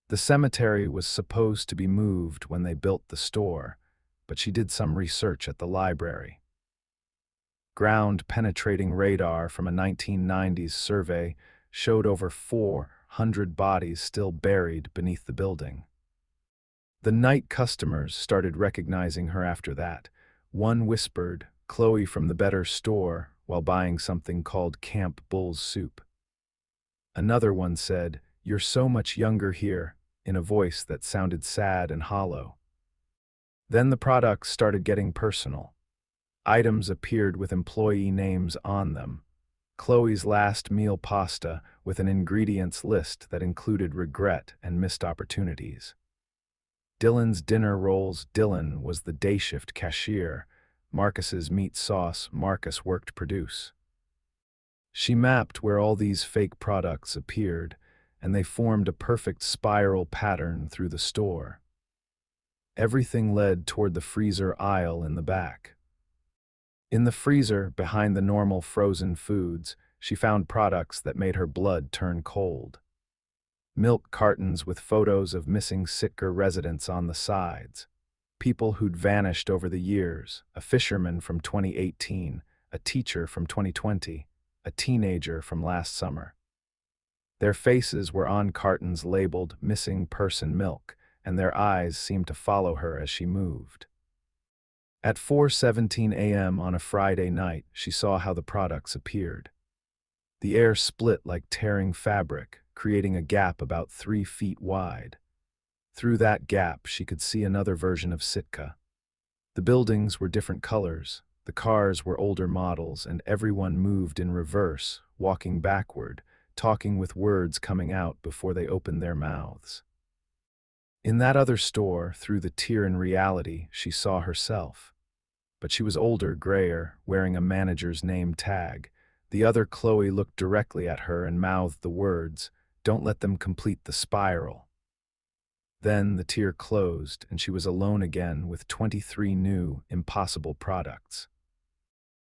The cemetery was supposed to be moved when they built the store, but she did some research at the library. Ground-penetrating radar from a 1990s survey showed over 400 bodies still buried beneath the building. The night customers started recognizing her after that. One whispered, "Chloe from the better store," while buying something called Camp Bull's soup. Another one said, "You're so much younger here," in a voice that sounded sad and hollow. Then the products started getting personal. Items appeared with employee names on them. Chloe's last meal pasta with an ingredients list that included regret and missed opportunities. Dylan's dinner rolls. Dylan was the day shift cashier. Marcus's meat sauce. Marcus worked produce. She mapped where all these fake products appeared, and they formed a perfect spiral pattern through the store. Everything led toward the freezer aisle in the back. In the freezer, behind the normal frozen foods, she found products that made her blood turn cold. Milk cartons with photos of missing Sitka residents on the sides. People who'd vanished over the years, a fisherman from 2018, a teacher from 2020, a teenager from last summer. Their faces were on cartons labeled "Missing Person Milk," and their eyes seemed to follow her as she moved. At 4:17 a.m. on a Friday night, she saw how the products appeared. The air split like tearing fabric, creating a gap about 3 feet wide. Through that gap, she could see another version of Sitka. The buildings were different colors, the cars were older models, and everyone moved in reverse, walking backward, talking with words coming out before they opened their mouths. In that other store, through the tear in reality, she saw herself. But she was older, grayer, wearing a manager's name tag. The other Chloe looked directly at her and mouthed the words, "Don't let them complete the spiral." Then the tear closed, and she was alone again with 23 new, impossible products.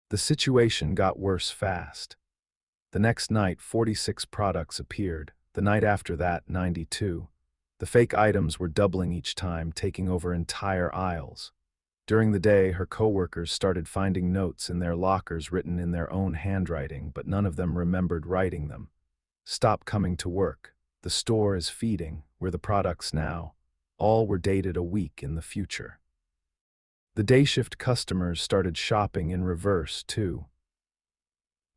The situation got worse fast. The next night, 46 products appeared. The night after that, 92. The fake items were doubling each time, taking over entire aisles. During the day, her coworkers started finding notes in their lockers written in their own handwriting, but none of them remembered writing them. Stop coming to work. The store is feeding. We're the products now. All were dated a week in the future. The day shift customers started shopping in reverse, too.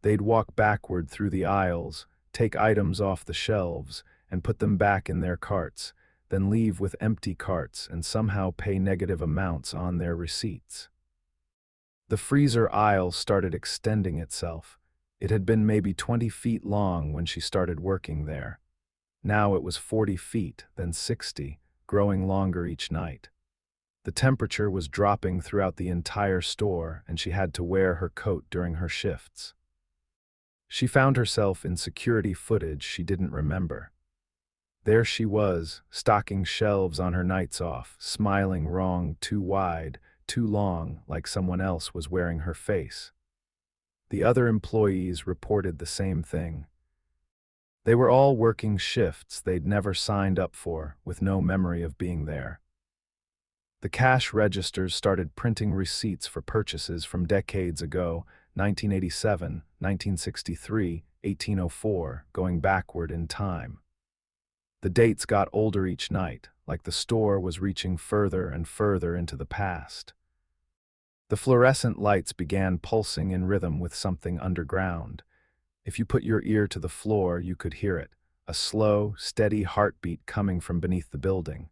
They'd walk backward through the aisles, take items off the shelves, and put them back in their carts, then leave with empty carts and somehow pay negative amounts on their receipts. The freezer aisle started extending itself. It had been maybe 20 feet long when she started working there. Now it was 40 feet, then 60, growing longer each night. The temperature was dropping throughout the entire store, and she had to wear her coat during her shifts. She found herself in security footage she didn't remember. There she was, stocking shelves on her nights off, smiling wrong, too wide, too long, like someone else was wearing her face. The other employees reported the same thing. They were all working shifts they'd never signed up for, with no memory of being there. The cash registers started printing receipts for purchases from decades ago, 1987, 1963, 1804, going backward in time. The dates got older each night, like the store was reaching further and further into the past. The fluorescent lights began pulsing in rhythm with something underground. If you put your ear to the floor, you could hear it, a slow, steady heartbeat coming from beneath the building.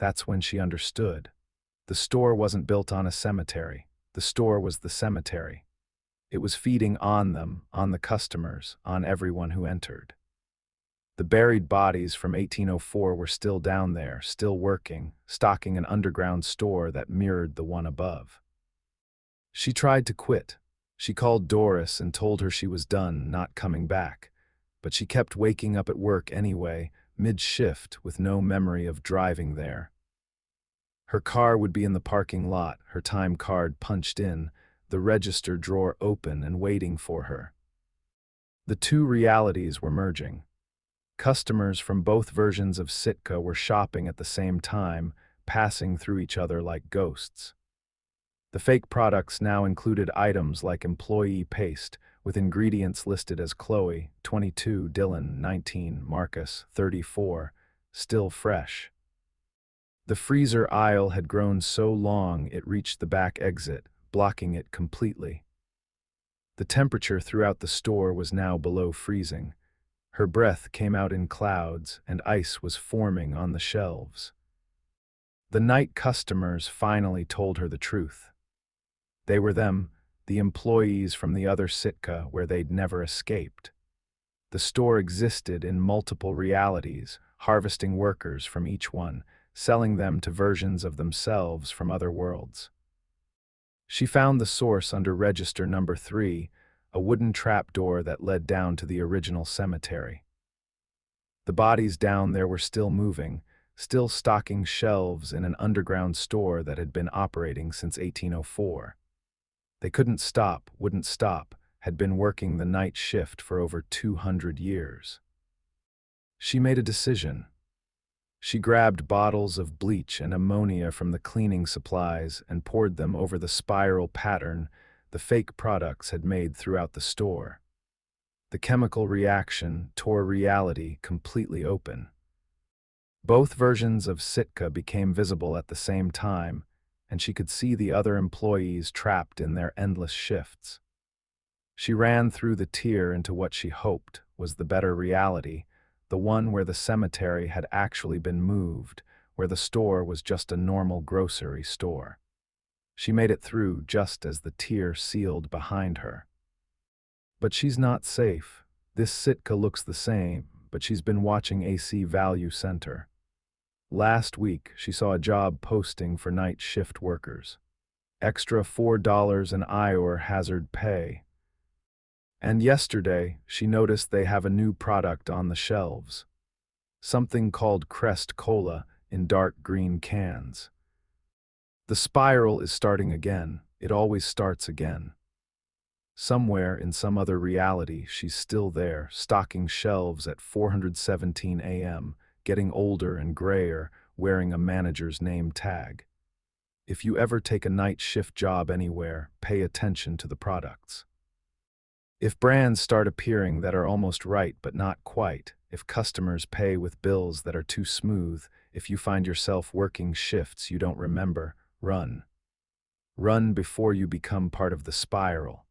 That's when she understood. The store wasn't built on a cemetery. The store was the cemetery. It was feeding on them, on the customers, on everyone who entered. The buried bodies from 1804 were still down there, still working, stocking an underground store that mirrored the one above. She tried to quit. She called Doris and told her she was done, not coming back. But she kept waking up at work anyway, mid-shift, with no memory of driving there. Her car would be in the parking lot, her time card punched in, the register drawer open and waiting for her. The two realities were merging. Customers from both versions of Sitka were shopping at the same time, passing through each other like ghosts. The fake products now included items like employee paste, with ingredients listed as Chloe, 22, Dylan, 19, Marcus, 34, still fresh. The freezer aisle had grown so long it reached the back exit, blocking it completely. The temperature throughout the store was now below freezing. Her breath came out in clouds, and ice was forming on the shelves. The night customers finally told her the truth. They were them, the employees from the other Sitka where they'd never escaped. The store existed in multiple realities, harvesting workers from each one, selling them to versions of themselves from other worlds. She found the source under register number 3, a wooden trapdoor that led down to the original cemetery. The bodies down there were still moving, still stocking shelves in an underground store that had been operating since 1804. They couldn't stop, wouldn't stop, had been working the night shift for over 200 years. She made a decision. She grabbed bottles of bleach and ammonia from the cleaning supplies and poured them over the spiral pattern the fake products had made throughout the store. The chemical reaction tore reality completely open. Both versions of Sitka became visible at the same time, and she could see the other employees trapped in their endless shifts. She ran through the tier into what she hoped was the better reality, the one where the cemetery had actually been moved, where the store was just a normal grocery store. She made it through just as the tier sealed behind her. But she's not safe. This Sitka looks the same, but she's been watching AC Value Center. Last week, she saw a job posting for night shift workers. Extra $4 an hour hazard pay. And yesterday, she noticed they have a new product on the shelves. Something called Crest Cola in dark green cans. The spiral is starting again. It always starts again. Somewhere in some other reality, she's still there, stocking shelves at 417 a.m., getting older and grayer, wearing a manager's name tag. If you ever take a night shift job anywhere, pay attention to the products. If brands start appearing that are almost right but not quite, if customers pay with bills that are too smooth, if you find yourself working shifts you don't remember, run. Run before you become part of the spiral.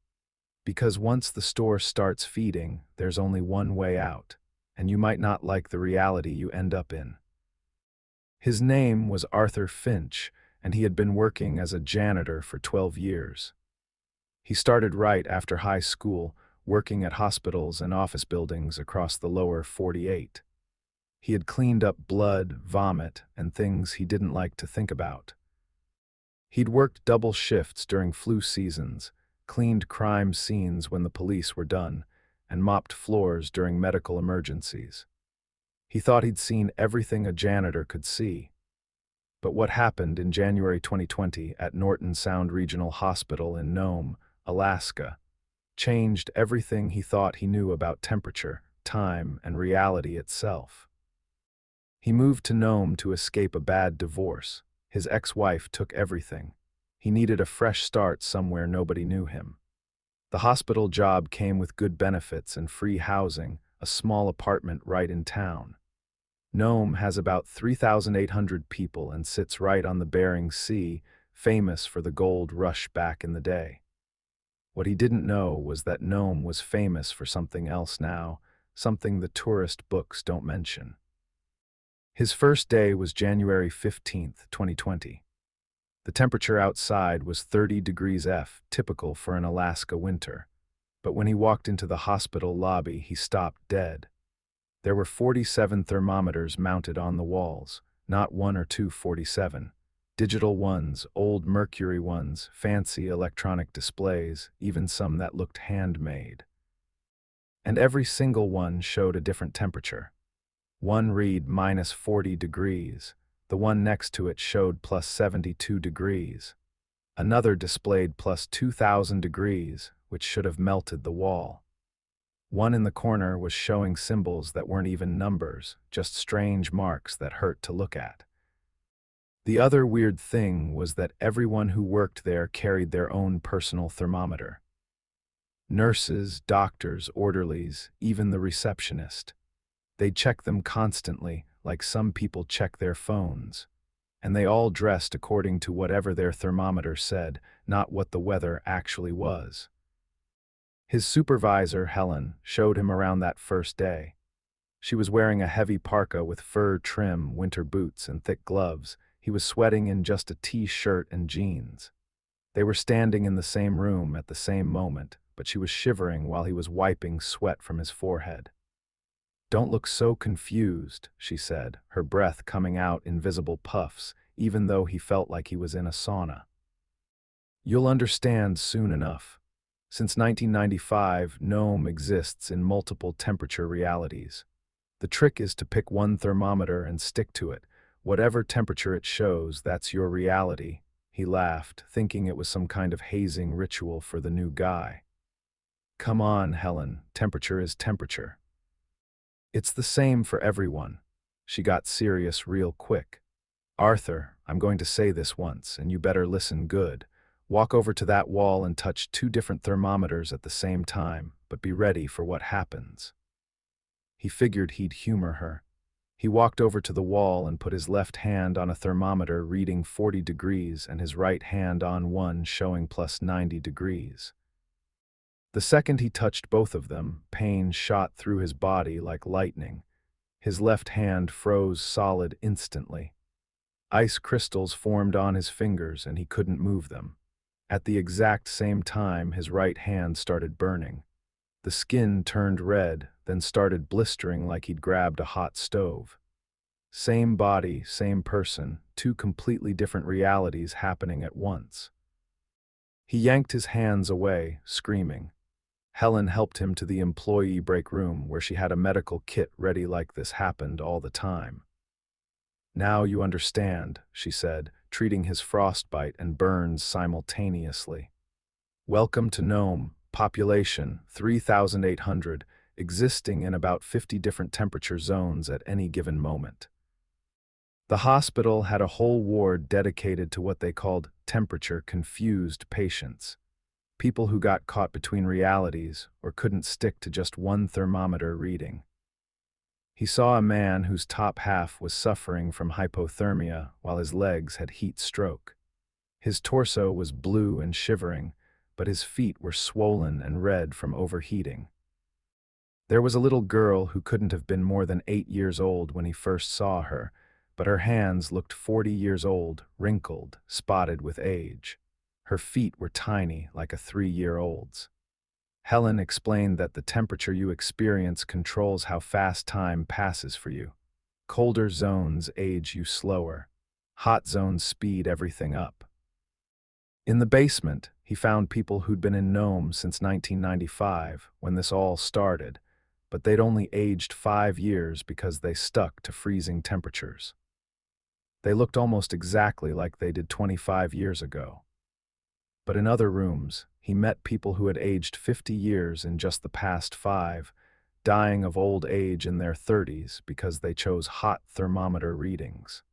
Because once the store starts feeding, there's only one way out, and you might not like the reality you end up in. His name was Arthur Finch, and he had been working as a janitor for 12 years. He started right after high school, working at hospitals and office buildings across the lower 48. He had cleaned up blood, vomit, and things he didn't like to think about. He'd worked double shifts during flu seasons, cleaned crime scenes when the police were done, and mopped floors during medical emergencies. He thought he'd seen everything a janitor could see. But what happened in January 2020 at Norton Sound Regional Hospital in Nome, Alaska, changed everything he thought he knew about temperature, time, and reality itself. He moved to Nome to escape a bad divorce. His ex-wife took everything. He needed a fresh start somewhere nobody knew him. The hospital job came with good benefits and free housing, a small apartment right in town. Nome has about 3,800 people and sits right on the Bering Sea, famous for the gold rush back in the day. What he didn't know was that Nome was famous for something else now, something the tourist books don't mention. His first day was January 15th, 2020. The temperature outside was 30 degrees F, typical for an Alaska winter. But when he walked into the hospital lobby, he stopped dead. There were 47 thermometers mounted on the walls, not one or two 47. Digital ones, old mercury ones, fancy electronic displays, even some that looked handmade. And every single one showed a different temperature. One read minus 40 degrees. The one next to it showed plus 72 degrees. Another displayed plus 2,000 degrees, which should have melted the wall. One in the corner was showing symbols that weren't even numbers, just strange marks that hurt to look at. The other weird thing was that everyone who worked there carried their own personal thermometer. Nurses, doctors, orderlies, even the receptionist. They'd check them constantly, like some people check their phones. And they all dressed according to whatever their thermometer said, not what the weather actually was. His supervisor, Helen, showed him around that first day. She was wearing a heavy parka with fur trim, winter boots, and thick gloves. He was sweating in just a t-shirt and jeans. They were standing in the same room at the same moment, but she was shivering while he was wiping sweat from his forehead. "Don't look so confused," she said, her breath coming out in visible puffs, even though he felt like he was in a sauna. "You'll understand soon enough. Since 1995, Nome exists in multiple temperature realities. The trick is to pick one thermometer and stick to it. Whatever temperature it shows, that's your reality." He laughed, thinking it was some kind of hazing ritual for the new guy. "Come on, Helen, temperature is temperature. It's the same for everyone." She got serious real quick. "Arthur, I'm going to say this once, and you better listen good. Walk over to that wall and touch 2 different thermometers at the same time, but be ready for what happens." He figured he'd humor her. He walked over to the wall and put his left hand on a thermometer reading 40 degrees and his right hand on one showing plus 90 degrees. The second he touched both of them, pain shot through his body like lightning. His left hand froze solid instantly. Ice crystals formed on his fingers and he couldn't move them. At the exact same time, his right hand started burning. The skin turned red, then started blistering like he'd grabbed a hot stove. Same body, same person, 2 completely different realities happening at once. He yanked his hands away, screaming. Helen helped him to the employee break room where she had a medical kit ready like this happened all the time. "Now you understand," she said, treating his frostbite and burns simultaneously. "Welcome to Nome, Population 3,800, existing in about 50 different temperature zones at any given moment. The hospital had a whole ward dedicated to what they called temperature-confused patients, people who got caught between realities or couldn't stick to just one thermometer reading. He saw a man whose top half was suffering from hypothermia while his legs had heat stroke. His torso was blue and shivering, but his feet were swollen and red from overheating. There was a little girl who couldn't have been more than 8 years old when he first saw her, but her hands looked 40 years old, wrinkled, spotted with age. Her feet were tiny, like a 3-year-old's. Helen explained that the temperature you experience controls how fast time passes for you. Colder zones age you slower. Hot zones speed everything up. In the basement, he found people who'd been in Nome since 1995, when this all started, but they'd only aged 5 years because they stuck to freezing temperatures. They looked almost exactly like they did 25 years ago. But in other rooms, he met people who had aged 50 years in just the past 5, dying of old age in their 30s because they chose hot thermometer readings.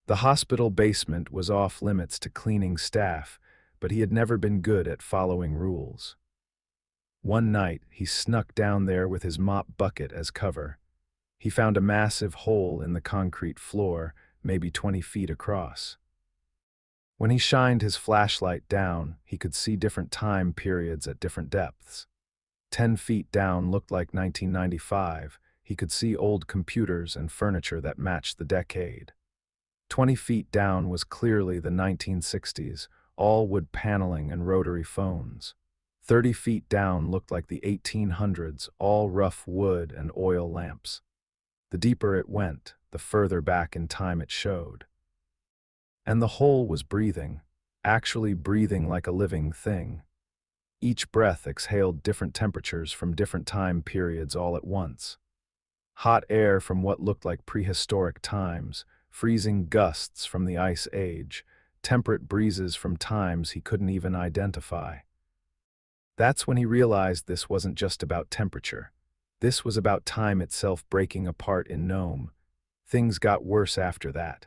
The hospital basement was off limits to cleaning staff, but he had never been good at following rules. One night, he snuck down there with his mop bucket as cover. He found a massive hole in the concrete floor, maybe 20 feet across. When he shined his flashlight down, he could see different time periods at different depths. 10 feet down looked like 1995. He could see old computers and furniture that matched the decade. 20 feet down was clearly the 1960s, all wood paneling and rotary phones. 30 feet down looked like the 1800s, all rough wood and oil lamps. The deeper it went, the further back in time it showed. And the hole was breathing, actually breathing like a living thing. Each breath exhaled different temperatures from different time periods all at once. Hot air from what looked like prehistoric times, freezing gusts from the Ice Age, temperate breezes from times he couldn't even identify. That's when he realized this wasn't just about temperature. This was about time itself breaking apart in Nome. Things got worse after that.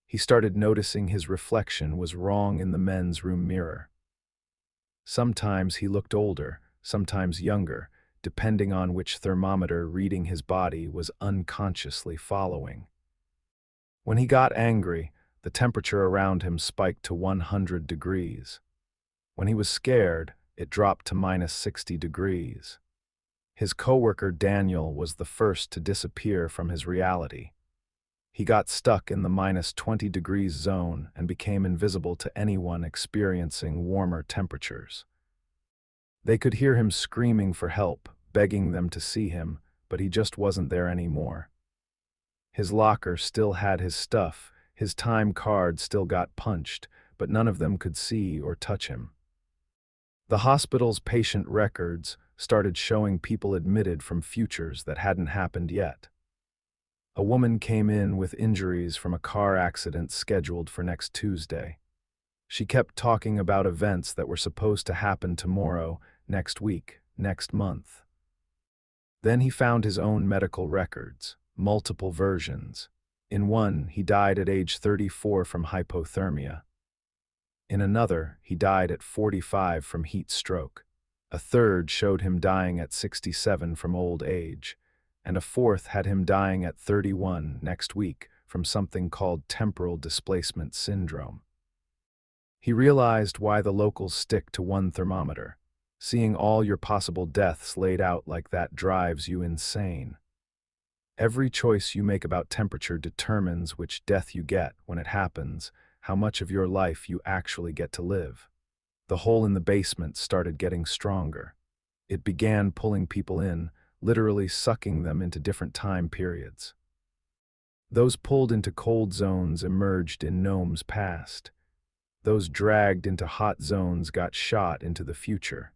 He started noticing his reflection was wrong in the men's room mirror. Sometimes he looked older, sometimes younger, depending on which thermometer reading his body was unconsciously following. When he got angry, the temperature around him spiked to 100 degrees. When he was scared, it dropped to -60 degrees. His coworker Daniel was the first to disappear from his reality. He got stuck in the -20 degrees zone and became invisible to anyone experiencing warmer temperatures. They could hear him screaming for help, begging them to see him, but he just wasn't there anymore. His locker still had his stuff, his time card still got punched, but none of them could see or touch him. The hospital's patient records started showing people admitted from futures that hadn't happened yet. A woman came in with injuries from a car accident scheduled for next Tuesday. She kept talking about events that were supposed to happen tomorrow, next week, next month. Then he found his own medical records, multiple versions. In one, he died at age 34 from hypothermia. In another, he died at 45 from heat stroke. A third showed him dying at 67 from old age, and a fourth had him dying at 31 next week from something called temporal displacement syndrome. He realized why the locals stick to one thermometer. Seeing all your possible deaths laid out like that drives you insane. Every choice you make about temperature determines which death you get when it happens, how much of your life you actually get to live. The hole in the basement started getting stronger. It began pulling people in, literally sucking them into different time periods. Those pulled into cold zones emerged in Nome's past. Those dragged into hot zones got shot into the future.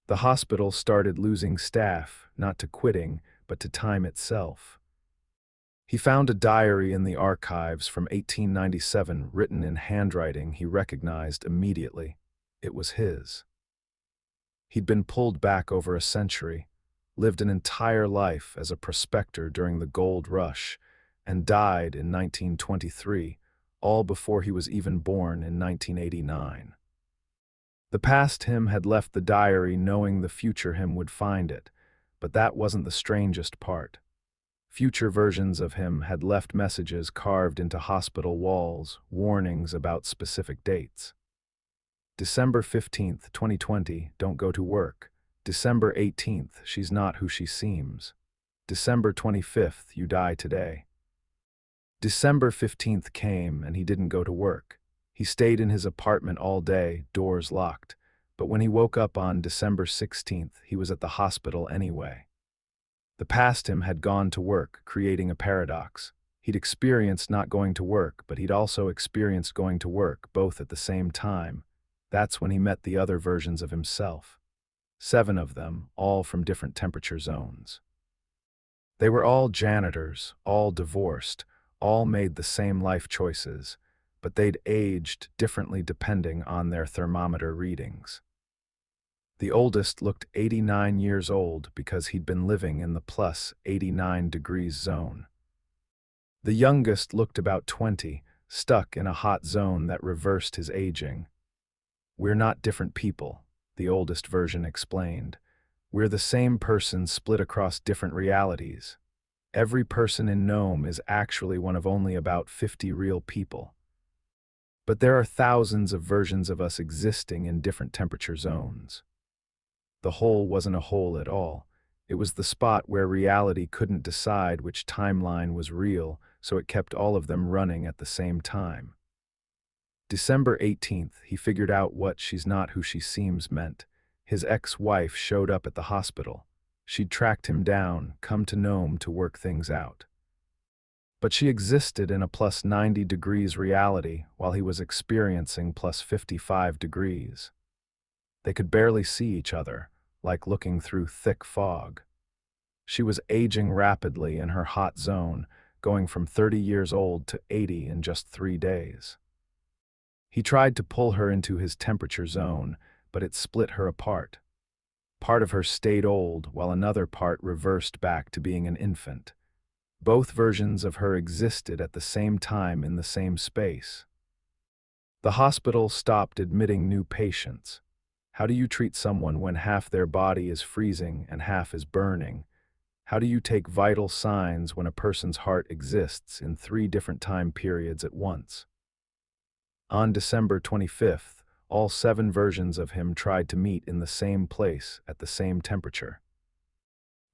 The hospital started losing staff, not to quitting, but to time itself. He found a diary in the archives from 1897 written in handwriting he recognized immediately. It was his. He'd been pulled back over a century, lived an entire life as a prospector during the gold rush, and died in 1923, all before he was even born in 1989. The past him had left the diary knowing the future him would find it, but that wasn't the strangest part. Future versions of him had left messages carved into hospital walls, warnings about specific dates. December 15th, 2020, don't go to work. December 18th, she's not who she seems. December 25th, you die today. December 15th came and he didn't go to work. He stayed in his apartment all day, doors locked. But when he woke up on December 16th, he was at the hospital anyway. The past him had gone to work, creating a paradox. He'd experienced not going to work, but he'd also experienced going to work, both at the same time. That's when he met the other versions of himself. 7 of them, all from different temperature zones. They were all janitors, all divorced, all made the same life choices, but they'd aged differently depending on their thermometer readings. The oldest looked 89 years old because he'd been living in the plus 89 degrees zone. The youngest looked about 20, stuck in a hot zone that reversed his aging. "We're not different people," the oldest version explained. "We're the same person split across different realities. Every person in Nome is actually one of only about 50 real people. But there are thousands of versions of us existing in different temperature zones." The hole wasn't a hole at all. It was the spot where reality couldn't decide which timeline was real, so it kept all of them running at the same time. December 18th, he figured out what "she's not who she seems" meant. His ex-wife showed up at the hospital. She'd tracked him down, come to Nome to work things out. But she existed in a plus 90 degrees reality while he was experiencing plus 55 degrees. They could barely see each other, like looking through thick fog. She was aging rapidly in her hot zone, going from 30 years old to 80 in just 3 days. He tried to pull her into his temperature zone, but it split her apart. Part of her stayed old, while another part reversed back to being an infant. Both versions of her existed at the same time in the same space. The hospital stopped admitting new patients. How do you treat someone when half their body is freezing and half is burning? How do you take vital signs when a person's heart exists in 3 different time periods at once? On December 25th, all 7 versions of him tried to meet in the same place at the same temperature.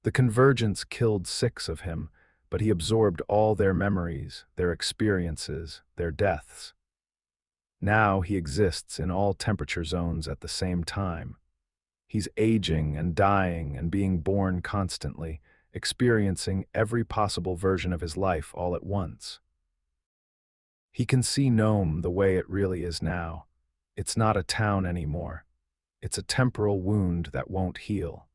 The convergence killed 6 of him, but he absorbed all their memories, their experiences, their deaths. Now he exists in all temperature zones at the same time. He's aging and dying and being born constantly, experiencing every possible version of his life all at once. He can see Nome the way it really is now. It's not a town anymore. It's a temporal wound that won't heal.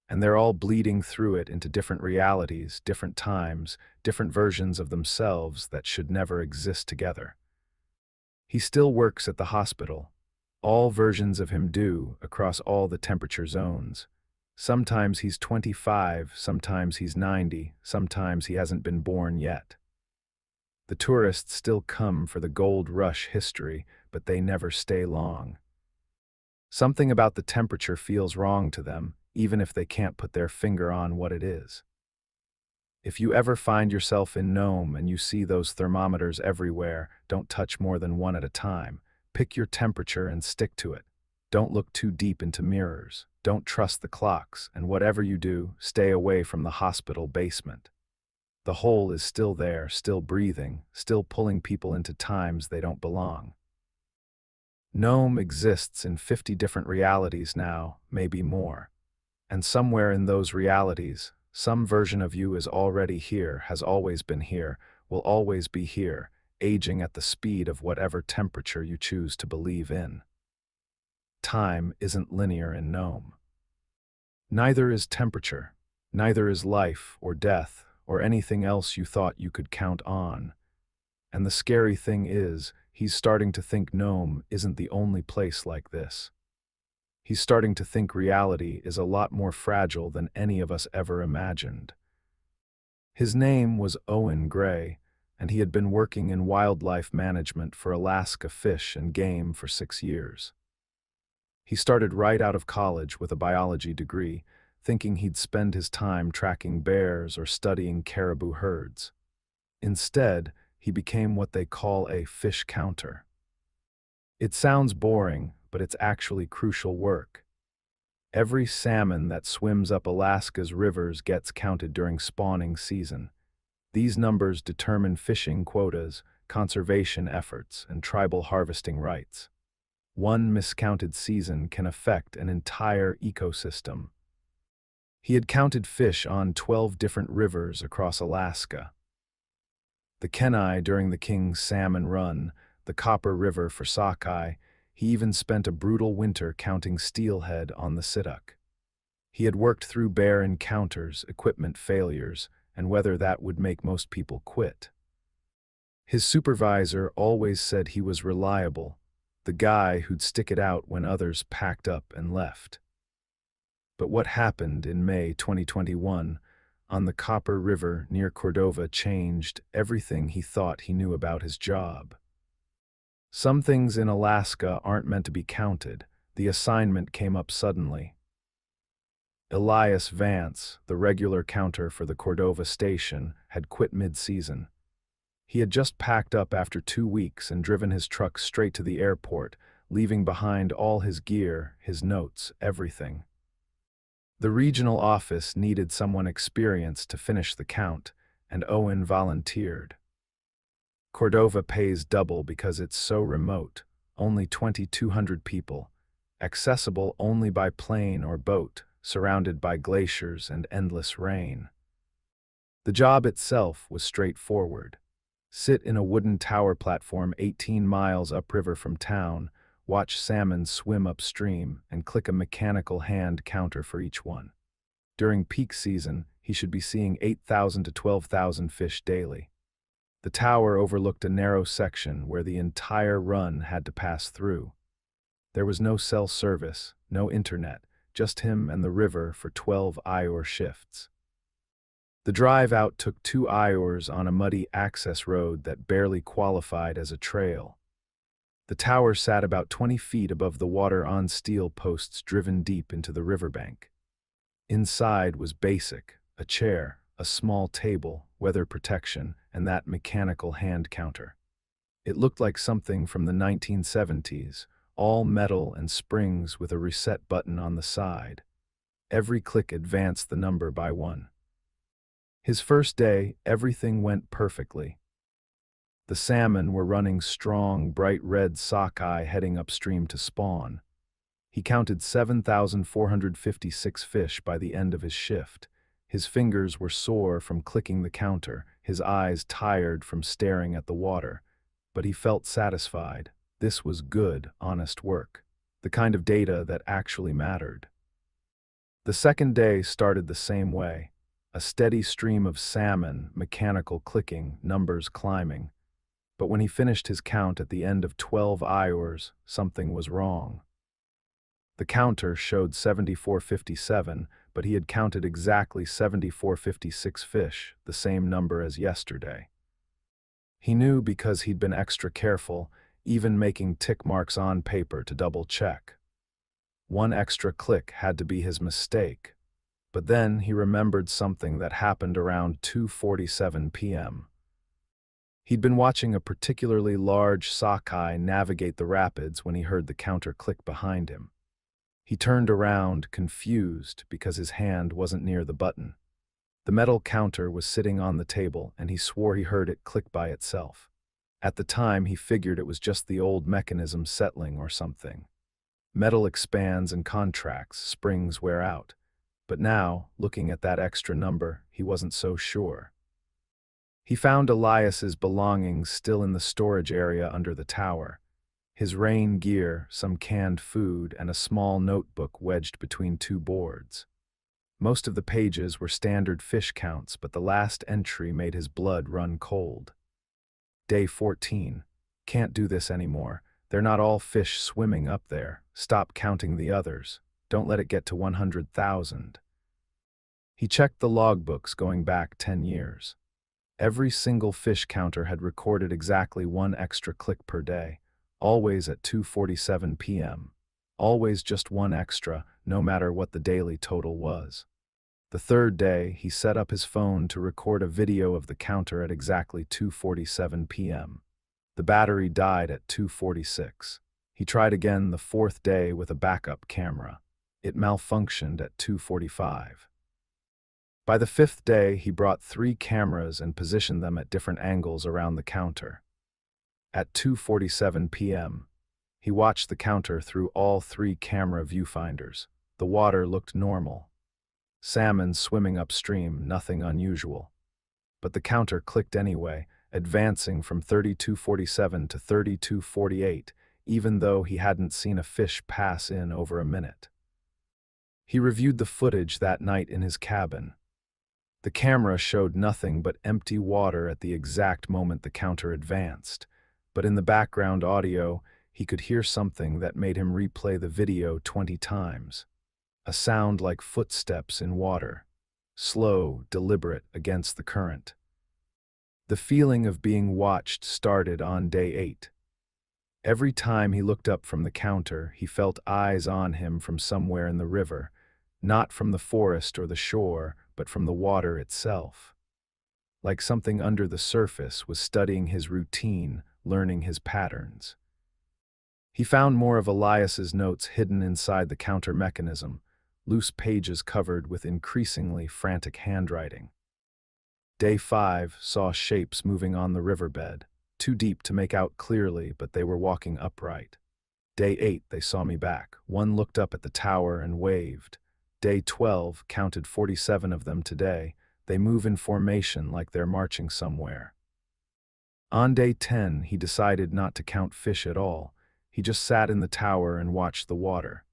And they're all bleeding through it into different realities, different times, different versions of themselves that should never exist together. He still works at the hospital. All versions of him do, across all the temperature zones. Sometimes he's 25, sometimes he's 90, sometimes he hasn't been born yet. The tourists still come for the gold rush history, but they never stay long. Something about the temperature feels wrong to them, even if they can't put their finger on what it is. If you ever find yourself in Nome and you see those thermometers everywhere, don't touch more than one at a time. Pick your temperature and stick to it. Don't look too deep into mirrors. Don't trust the clocks, and whatever you do, stay away from the hospital basement. The hole is still there, still breathing, still pulling people into times they don't belong. Nome exists in 50 different realities now, maybe more. And somewhere in those realities, some version of you is already here, has always been here, will always be here, aging at the speed of whatever temperature you choose to believe in. Time isn't linear in Nome. Neither is temperature, neither is life or death or anything else you thought you could count on. And the scary thing is, he's starting to think Nome isn't the only place like this. He's starting to think reality is a lot more fragile than any of us ever imagined. His name was Owen Gray, and he had been working in wildlife management for Alaska Fish and Game for 6 years. He started right out of college with a biology degree, thinking he'd spend his time tracking bears or studying caribou herds. Instead, he became what they call a fish counter. It sounds boring, but it's actually crucial work. Every salmon that swims up Alaska's rivers gets counted during spawning season. These numbers determine fishing quotas, conservation efforts, and tribal harvesting rights. One miscounted season can affect an entire ecosystem. He had counted fish on 12 different rivers across Alaska. The Kenai during the King's Salmon Run, the Copper River for sockeye. He even spent a brutal winter counting steelhead on the Sidduk. He had worked through bear encounters, equipment failures, and whether that would make most people quit. His supervisor always said he was reliable, the guy who'd stick it out when others packed up and left. But what happened in May 2021 on the Copper River near Cordova changed everything he thought he knew about his job. Some things in Alaska aren't meant to be counted. The assignment came up suddenly. Elias Vance, the regular counter for the Cordova station, had quit mid-season. He had just packed up after 2 weeks and driven his truck straight to the airport, leaving behind all his gear, his notes, everything. The regional office needed someone experienced to finish the count, and Owen volunteered. Cordova pays double because it's so remote, only 2,200 people, accessible only by plane or boat, surrounded by glaciers and endless rain. The job itself was straightforward. Sit in a wooden tower platform 18 miles upriver from town, watch salmon swim upstream, and click a mechanical hand counter for each one. During peak season, he should be seeing 8,000 to 12,000 fish daily. The tower overlooked a narrow section where the entire run had to pass through. There was no cell service, no internet, just him and the river for 12 hour shifts. The drive out took 2 hours on a muddy access road that barely qualified as a trail. The tower sat about 20 feet above the water on steel posts driven deep into the riverbank. Inside was basic, a chair, a small table, weather protection, and that mechanical hand counter. It looked like something from the 1970s, all metal and springs with a reset button on the side. Every click advanced the number by 1. His first day, everything went perfectly. The salmon were running strong, bright red sockeye heading upstream to spawn. He counted 7,456 fish by the end of his shift. His fingers were sore from clicking the counter, his eyes tired from staring at the water. But he felt satisfied. This was good, honest work. The kind of data that actually mattered. The second day started the same way. A steady stream of salmon, mechanical clicking, numbers climbing. But when he finished his count at the end of 12 hours, something was wrong. The counter showed 7,457, but he had counted exactly 7,456 fish, the same number as yesterday. He knew because he'd been extra careful, even making tick marks on paper to double-check. One extra click had to be his mistake, but then he remembered something that happened around 2:47 p.m. He'd been watching a particularly large sockeye navigate the rapids when he heard the counter click behind him. He turned around, confused, because his hand wasn't near the button. The metal counter was sitting on the table, and he swore he heard it click by itself. At the time, he figured it was just the old mechanism settling or something. Metal expands and contracts, springs wear out. But now, looking at that extra number, he wasn't so sure. He found Elias's belongings still in the storage area under the tower. His rain gear, some canned food, and a small notebook wedged between 2 boards. Most of the pages were standard fish counts, but the last entry made his blood run cold. Day 14. Can't do this anymore. They're not all fish swimming up there. Stop counting the others. Don't let it get to 100,000. He checked the logbooks going back 10 years. Every single fish counter had recorded exactly one extra click per day, always at 2:47 p.m. Always just one extra, no matter what the daily total was. The third day, he set up his phone to record a video of the counter at exactly 2:47 p.m. The battery died at 2:46. He tried again the fourth day with a backup camera. It malfunctioned at 2:45. By the fifth day, he brought 3 cameras and positioned them at different angles around the counter. At 2:47 p.m., he watched the counter through all 3 camera viewfinders. The water looked normal. Salmon swimming upstream, nothing unusual. But the counter clicked anyway, advancing from 32:47 to 32:48, even though he hadn't seen a fish pass in over a minute. He reviewed the footage that night in his cabin. The camera showed nothing but empty water at the exact moment the counter advanced, but in the background audio, he could hear something that made him replay the video 20 times. A sound like footsteps in water, slow, deliberate against the current. The feeling of being watched started on day 8. Every time he looked up from the counter, he felt eyes on him from somewhere in the river, not from the forest or the shore, but from the water itself. Like something under the surface was studying his routine, learning his patterns. He found more of Elias's notes hidden inside the counter mechanism, loose pages covered with increasingly frantic handwriting. Day 5 saw shapes moving on the riverbed, too deep to make out clearly, but they were walking upright. Day 8 they saw me back. One looked up at the tower and waved. Day 12 counted 47 of them today. They move in formation like they're marching somewhere. On day 10, he decided not to count fish at all. He just sat in the tower and watched the water.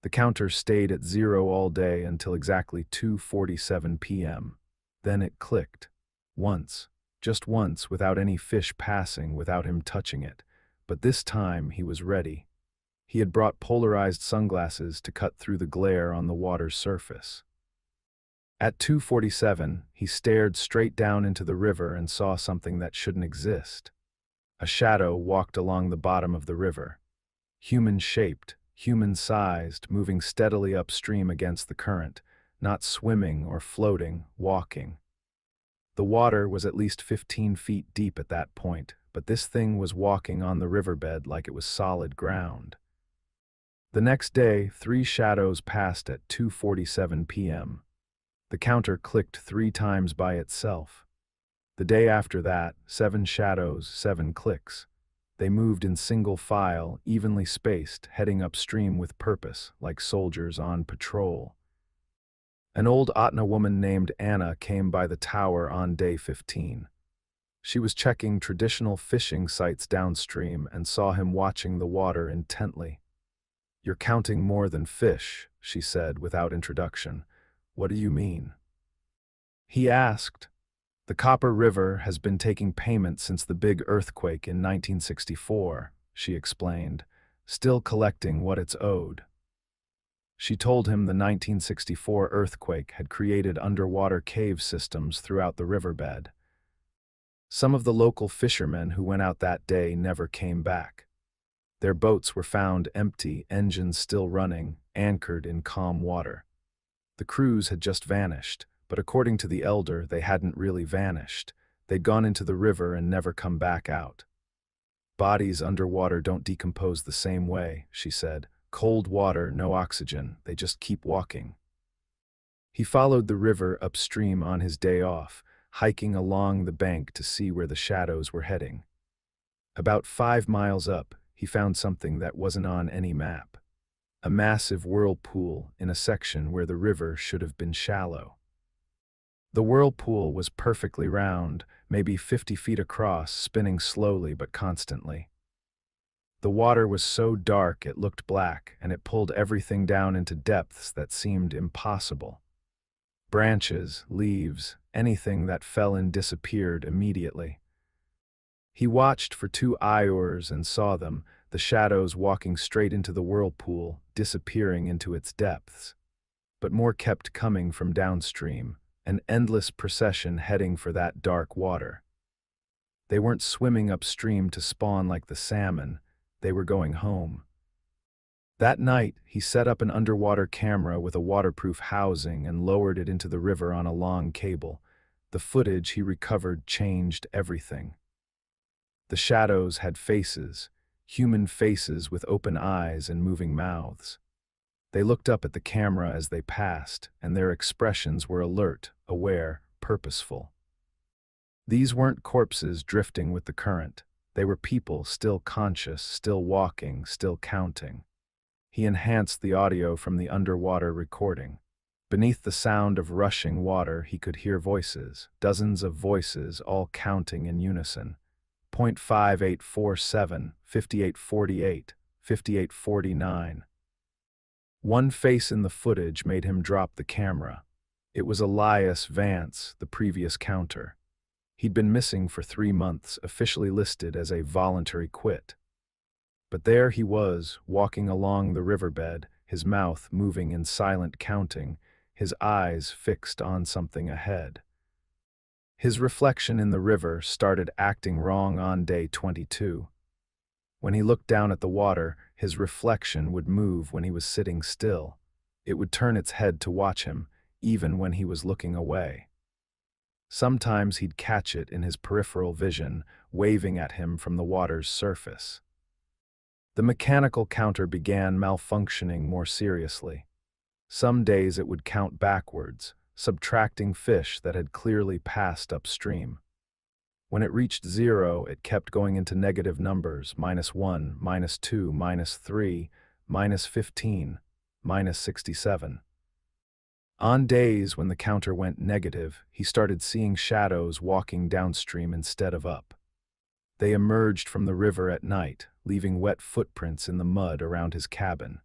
The counter stayed at 0 all day until exactly 2:47 p.m. Then it clicked. Once, just once, without any fish passing, without him touching it. But this time he was ready. He had brought polarized sunglasses to cut through the glare on the water's surface. At 2:47, he stared straight down into the river and saw something that shouldn't exist. A shadow walked along the bottom of the river. Human-shaped, human-sized, moving steadily upstream against the current, not swimming or floating, walking. The water was at least 15 feet deep at that point, but this thing was walking on the riverbed like it was solid ground. The next day, 3 shadows passed at 2:47 p.m. The counter clicked 3 times by itself. The day after that, 7 shadows, 7 clicks. They moved in single file, evenly spaced, heading upstream with purpose, like soldiers on patrol. An old Otna woman named Anna came by the tower on day 15. She was checking traditional fishing sites downstream and saw him watching the water intently. "You're counting more than fish," she said without introduction. "What do you mean?" He asked. "The Copper River has been taking payment since the big earthquake in 1964, she explained, still collecting what it's owed. She told him the 1964 earthquake had created underwater cave systems throughout the riverbed. Some of the local fishermen who went out that day never came back. Their boats were found empty, engines still running, anchored in calm water. The crews had just vanished, but according to the elder, they hadn't really vanished. They'd gone into the river and never come back out. Bodies underwater don't decompose the same way, she said. Cold water, no oxygen, they just keep walking. He followed the river upstream on his day off, hiking along the bank to see where the shadows were heading. About 5 miles up, he found something that wasn't on any map. A massive whirlpool in a section where the river should have been shallow. The whirlpool was perfectly round, maybe 50 feet across, spinning slowly but constantly. The water was so dark it looked black, and it pulled everything down into depths that seemed impossible. Branches, leaves, anything that fell in disappeared immediately. He watched for 2 hours and saw them, the shadows walking straight into the whirlpool, disappearing into its depths. But more kept coming from downstream, an endless procession heading for that dark water. They weren't swimming upstream to spawn like the salmon, they were going home. That night, he set up an underwater camera with a waterproof housing and lowered it into the river on a long cable. The footage he recovered changed everything. The shadows had faces, human faces with open eyes and moving mouths. They looked up at the camera as they passed, and their expressions were alert, aware, purposeful. These weren't corpses drifting with the current. They were people still conscious, still walking, still counting. He enhanced the audio from the underwater recording. Beneath the sound of rushing water, he could hear voices, dozens of voices, all counting in unison. 5847, 5848, 5849. One face in the footage made him drop the camera. It was Elias Vance, the previous counter. He'd been missing for 3 months, officially listed as a voluntary quit. But there he was, walking along the riverbed, his mouth moving in silent counting, his eyes fixed on something ahead. His reflection in the river started acting wrong on day 22. When he looked down at the water, his reflection would move when he was sitting still. It would turn its head to watch him, even when he was looking away. Sometimes he'd catch it in his peripheral vision, waving at him from the water's surface. The mechanical counter began malfunctioning more seriously. Some days it would count backwards, subtracting fish that had clearly passed upstream. When it reached 0, it kept going into negative numbers, -1, -2, -3, -15, -67. On days when the counter went negative, he started seeing shadows walking downstream instead of up. They emerged from the river at night, leaving wet footprints in the mud around his cabin.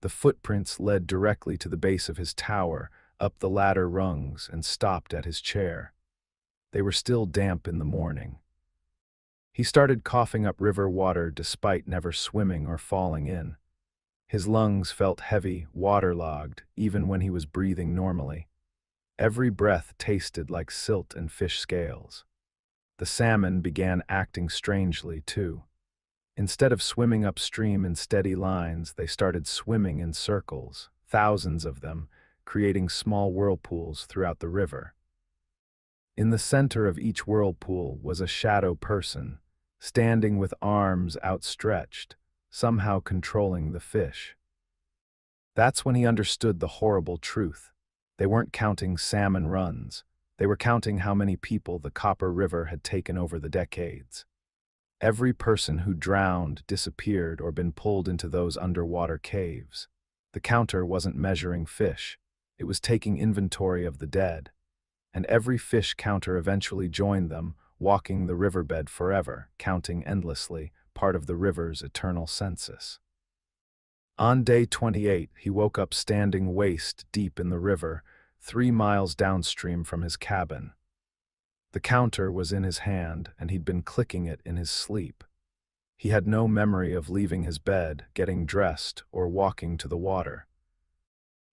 The footprints led directly to the base of his tower, up the ladder rungs, and stopped at his chair. They were still damp in the morning. He started coughing up river water despite never swimming or falling in. His lungs felt heavy, waterlogged, even when he was breathing normally. Every breath tasted like silt and fish scales. The salmon began acting strangely, too. Instead of swimming upstream in steady lines, they started swimming in circles, thousands of them, creating small whirlpools throughout the river. In the center of each whirlpool was a shadow person, standing with arms outstretched, somehow controlling the fish. That's when he understood the horrible truth. They weren't counting salmon runs. They were counting how many people the Copper River had taken over the decades. Every person who drowned, disappeared, or been pulled into those underwater caves. The counter wasn't measuring fish. It was taking inventory of the dead. And every fish counter eventually joined them, walking the riverbed forever, counting endlessly, part of the river's eternal census. On day 28, he woke up standing waist deep in the river, 3 miles downstream from his cabin. The counter was in his hand, and he'd been clicking it in his sleep. He had no memory of leaving his bed, getting dressed, or walking to the water.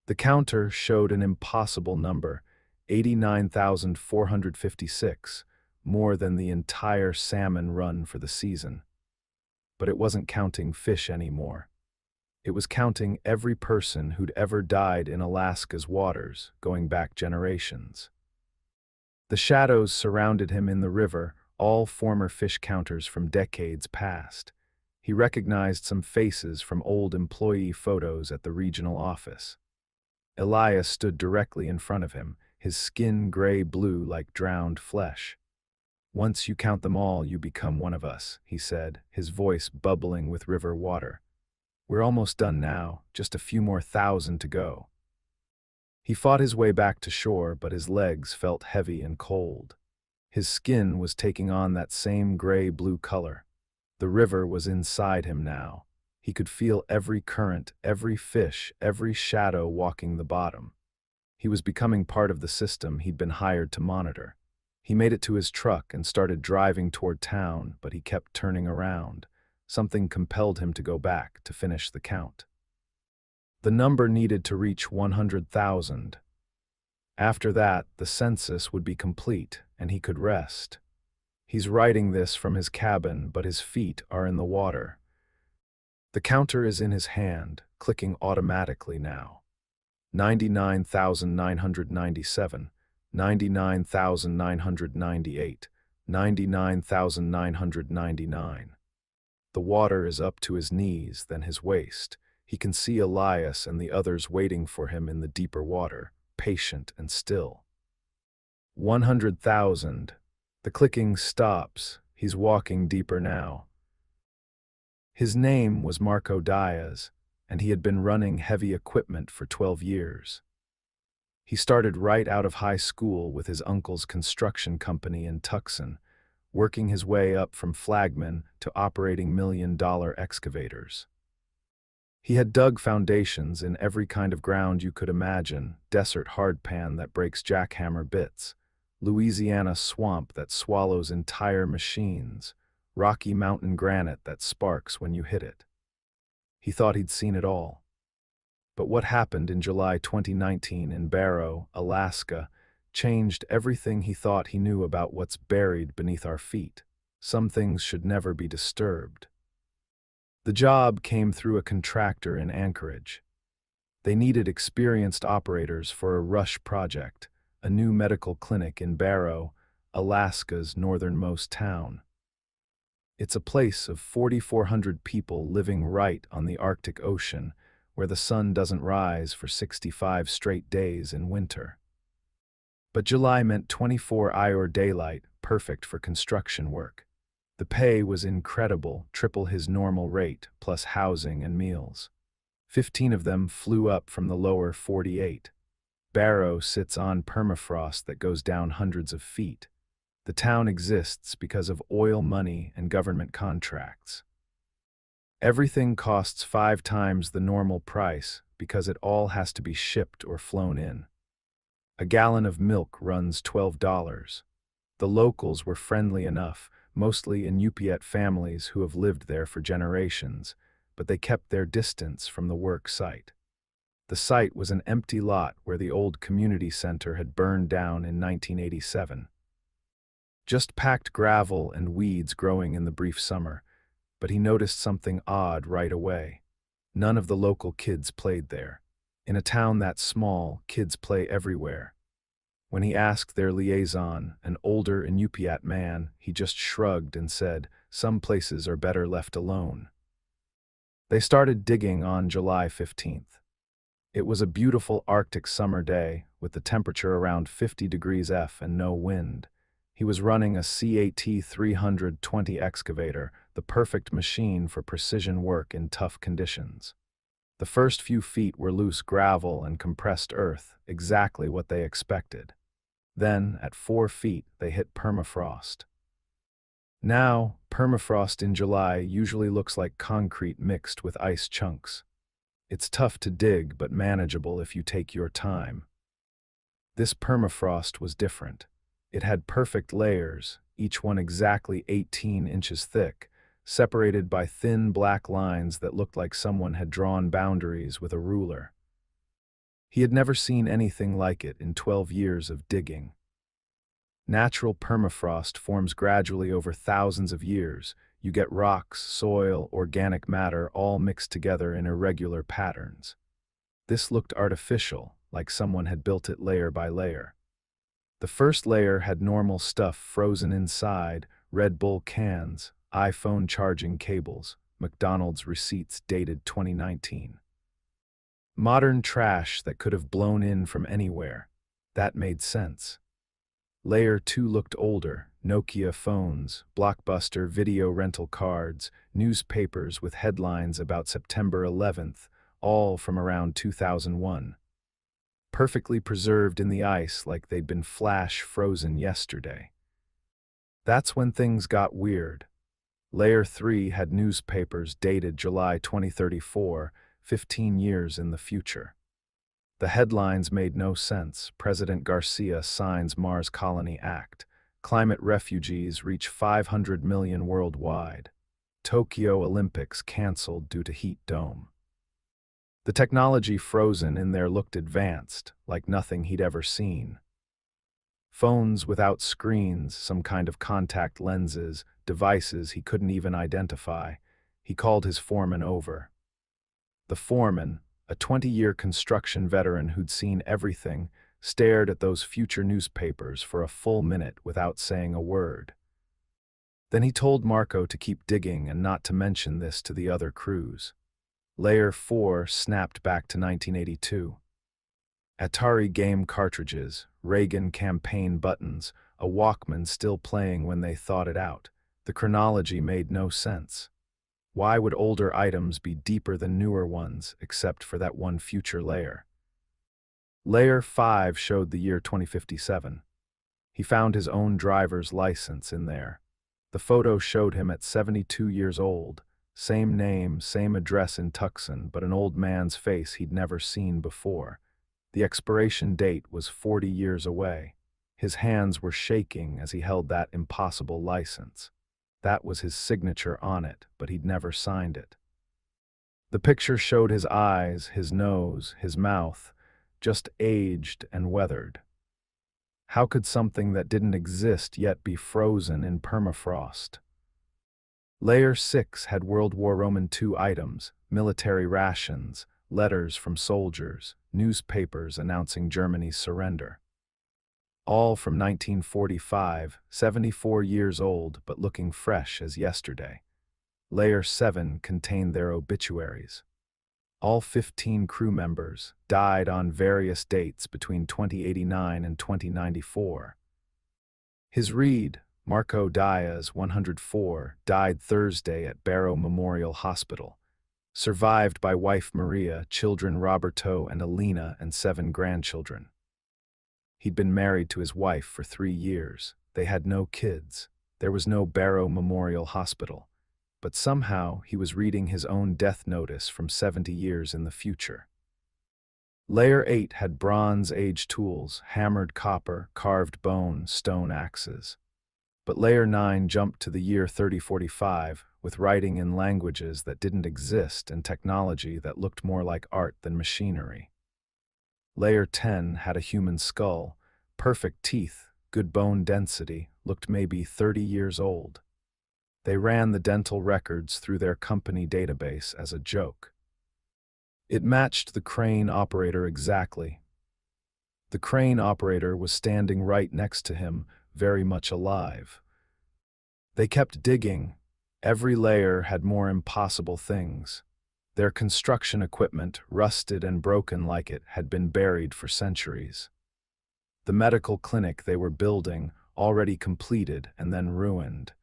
The counter showed an impossible number, 89,456, more than the entire salmon run for the season. But it wasn't counting fish anymore. It was counting every person who'd ever died in Alaska's waters, going back generations. The shadows surrounded him in the river, all former fish counters from decades past. He recognized some faces from old employee photos at the regional office. Elias stood directly in front of him, his skin gray-blue like drowned flesh. "Once you count them all, you become one of us," he said, his voice bubbling with river water. "We're almost done now, just a few more thousand to go." He fought his way back to shore, but his legs felt heavy and cold. His skin was taking on that same gray-blue color. The river was inside him now. He could feel every current, every fish, every shadow walking the bottom. He was becoming part of the system he'd been hired to monitor. He made it to his truck and started driving toward town, but he kept turning around. Something compelled him to go back to finish the count. The number needed to reach 100,000. After that, the census would be complete, and he could rest. He's writing this from his cabin, but his feet are in the water. The counter is in his hand, clicking automatically now. 99,997, 99,998, 99,999. The water is up to his knees, then his waist. He can see Elias and the others waiting for him in the deeper water, patient and still. 100,000. The clicking stops. He's walking deeper now. His name was Marco Diaz, and he had been running heavy equipment for 12 years. He started right out of high school with his uncle's construction company in Tucson, working his way up from flagman to operating million-dollar excavators. He had dug foundations in every kind of ground you could imagine: desert hardpan that breaks jackhammer bits, Louisiana swamp that swallows entire machines, Rocky Mountain granite that sparks when you hit it. He thought he'd seen it all. But what happened in July 2019 in Barrow, Alaska, changed everything he thought he knew about what's buried beneath our feet. Some things should never be disturbed. The job came through a contractor in Anchorage. They needed experienced operators for a rush project, a new medical clinic in Barrow, Alaska's northernmost town. It's a place of 4,400 people living right on the Arctic Ocean, where the sun doesn't rise for 65 straight days in winter. But July meant 24-hour daylight, perfect for construction work. The pay was incredible, triple his normal rate, plus housing and meals. 15 of them flew up from the lower 48. Barrow sits on permafrost that goes down hundreds of feet. The town exists because of oil money and government contracts. Everything costs 5 times the normal price because it all has to be shipped or flown in. A gallon of milk runs $12. The locals were friendly enough, mostly Inupiat families who have lived there for generations, but they kept their distance from the work site. The site was an empty lot where the old community center had burned down in 1987. Just packed gravel and weeds growing in the brief summer, but he noticed something odd right away. None of the local kids played there. In a town that small, kids play everywhere. When he asked their liaison, an older Inupiat man, he just shrugged and said, "Some places are better left alone." They started digging on July 15th. It was a beautiful Arctic summer day, with the temperature around 50 degrees F and no wind. He was running a CAT 320 excavator, the perfect machine for precision work in tough conditions. The first few feet were loose gravel and compressed earth, exactly what they expected. Then, at 4 feet, they hit permafrost. Now, permafrost in July usually looks like concrete mixed with ice chunks. It's tough to dig, but manageable if you take your time. This permafrost was different. It had perfect layers, each one exactly 18 inches thick, separated by thin black lines that looked like someone had drawn boundaries with a ruler. He had never seen anything like it in 12 years of digging. Natural permafrost forms gradually over thousands of years. You get rocks, soil, organic matter all mixed together in irregular patterns. This looked artificial, like someone had built it layer by layer. The first layer had normal stuff frozen inside: Red Bull cans, iPhone charging cables, McDonald's receipts dated 2019. Modern trash that could have blown in from anywhere. That made sense. Layer 2 looked older: Nokia phones, Blockbuster video rental cards, newspapers with headlines about September 11th, all from around 2001. Perfectly preserved in the ice like they'd been flash frozen yesterday. That's when things got weird. Layer 3 had newspapers dated July 2034, 15 years in the future. The headlines made no sense. President Garcia signs Mars Colony Act. Climate refugees reach 500 million worldwide. Tokyo Olympics canceled due to heat dome. The technology frozen in there looked advanced, like nothing he'd ever seen. Phones without screens, some kind of contact lenses, devices he couldn't even identify. He called his foreman over. The foreman, a 20-year construction veteran who'd seen everything, stared at those future newspapers for a full minute without saying a word. Then he told Marco to keep digging and not to mention this to the other crews. Layer 4 snapped back to 1982. Atari game cartridges, Reagan campaign buttons, a Walkman still playing when they thought it out. The chronology made no sense. Why would older items be deeper than newer ones, except for that one future layer? Layer 5 showed the year 2057. He found his own driver's license in there. The photo showed him at 72 years old. Same name, same address in Tucson, but an old man's face he'd never seen before. The expiration date was 40 years away. His hands were shaking as he held that impossible license. That was his signature on it, but he'd never signed it. The picture showed his eyes, his nose, his mouth, just aged and weathered. How could something that didn't exist yet be frozen in permafrost? Layer 6 had World War II items, military rations, letters from soldiers, newspapers announcing Germany's surrender. All from 1945, 74 years old but looking fresh as yesterday. Layer 7 contained their obituaries. All 15 crew members died on various dates between 2089 and 2094. His read, Marco Diaz, 104, died Thursday at Barrow Memorial Hospital. Survived by wife Maria, children Roberto and Alina, and 7 grandchildren. He'd been married to his wife for 3 years. They had no kids. There was no Barrow Memorial Hospital. But somehow he was reading his own death notice from 70 years in the future. Layer 8 had Bronze Age tools, hammered copper, carved bone, stone axes. But Layer 9 jumped to the year 3045, with writing in languages that didn't exist and technology that looked more like art than machinery. Layer 10 had a human skull, perfect teeth, good bone density, looked maybe 30 years old. They ran the dental records through their company database as a joke. It matched the crane operator exactly. The crane operator was standing right next to him, very much alive. They kept digging. Every layer had more impossible things. Their construction equipment, rusted and broken like it, had been buried for centuries. The medical clinic they were building, already completed and then ruined.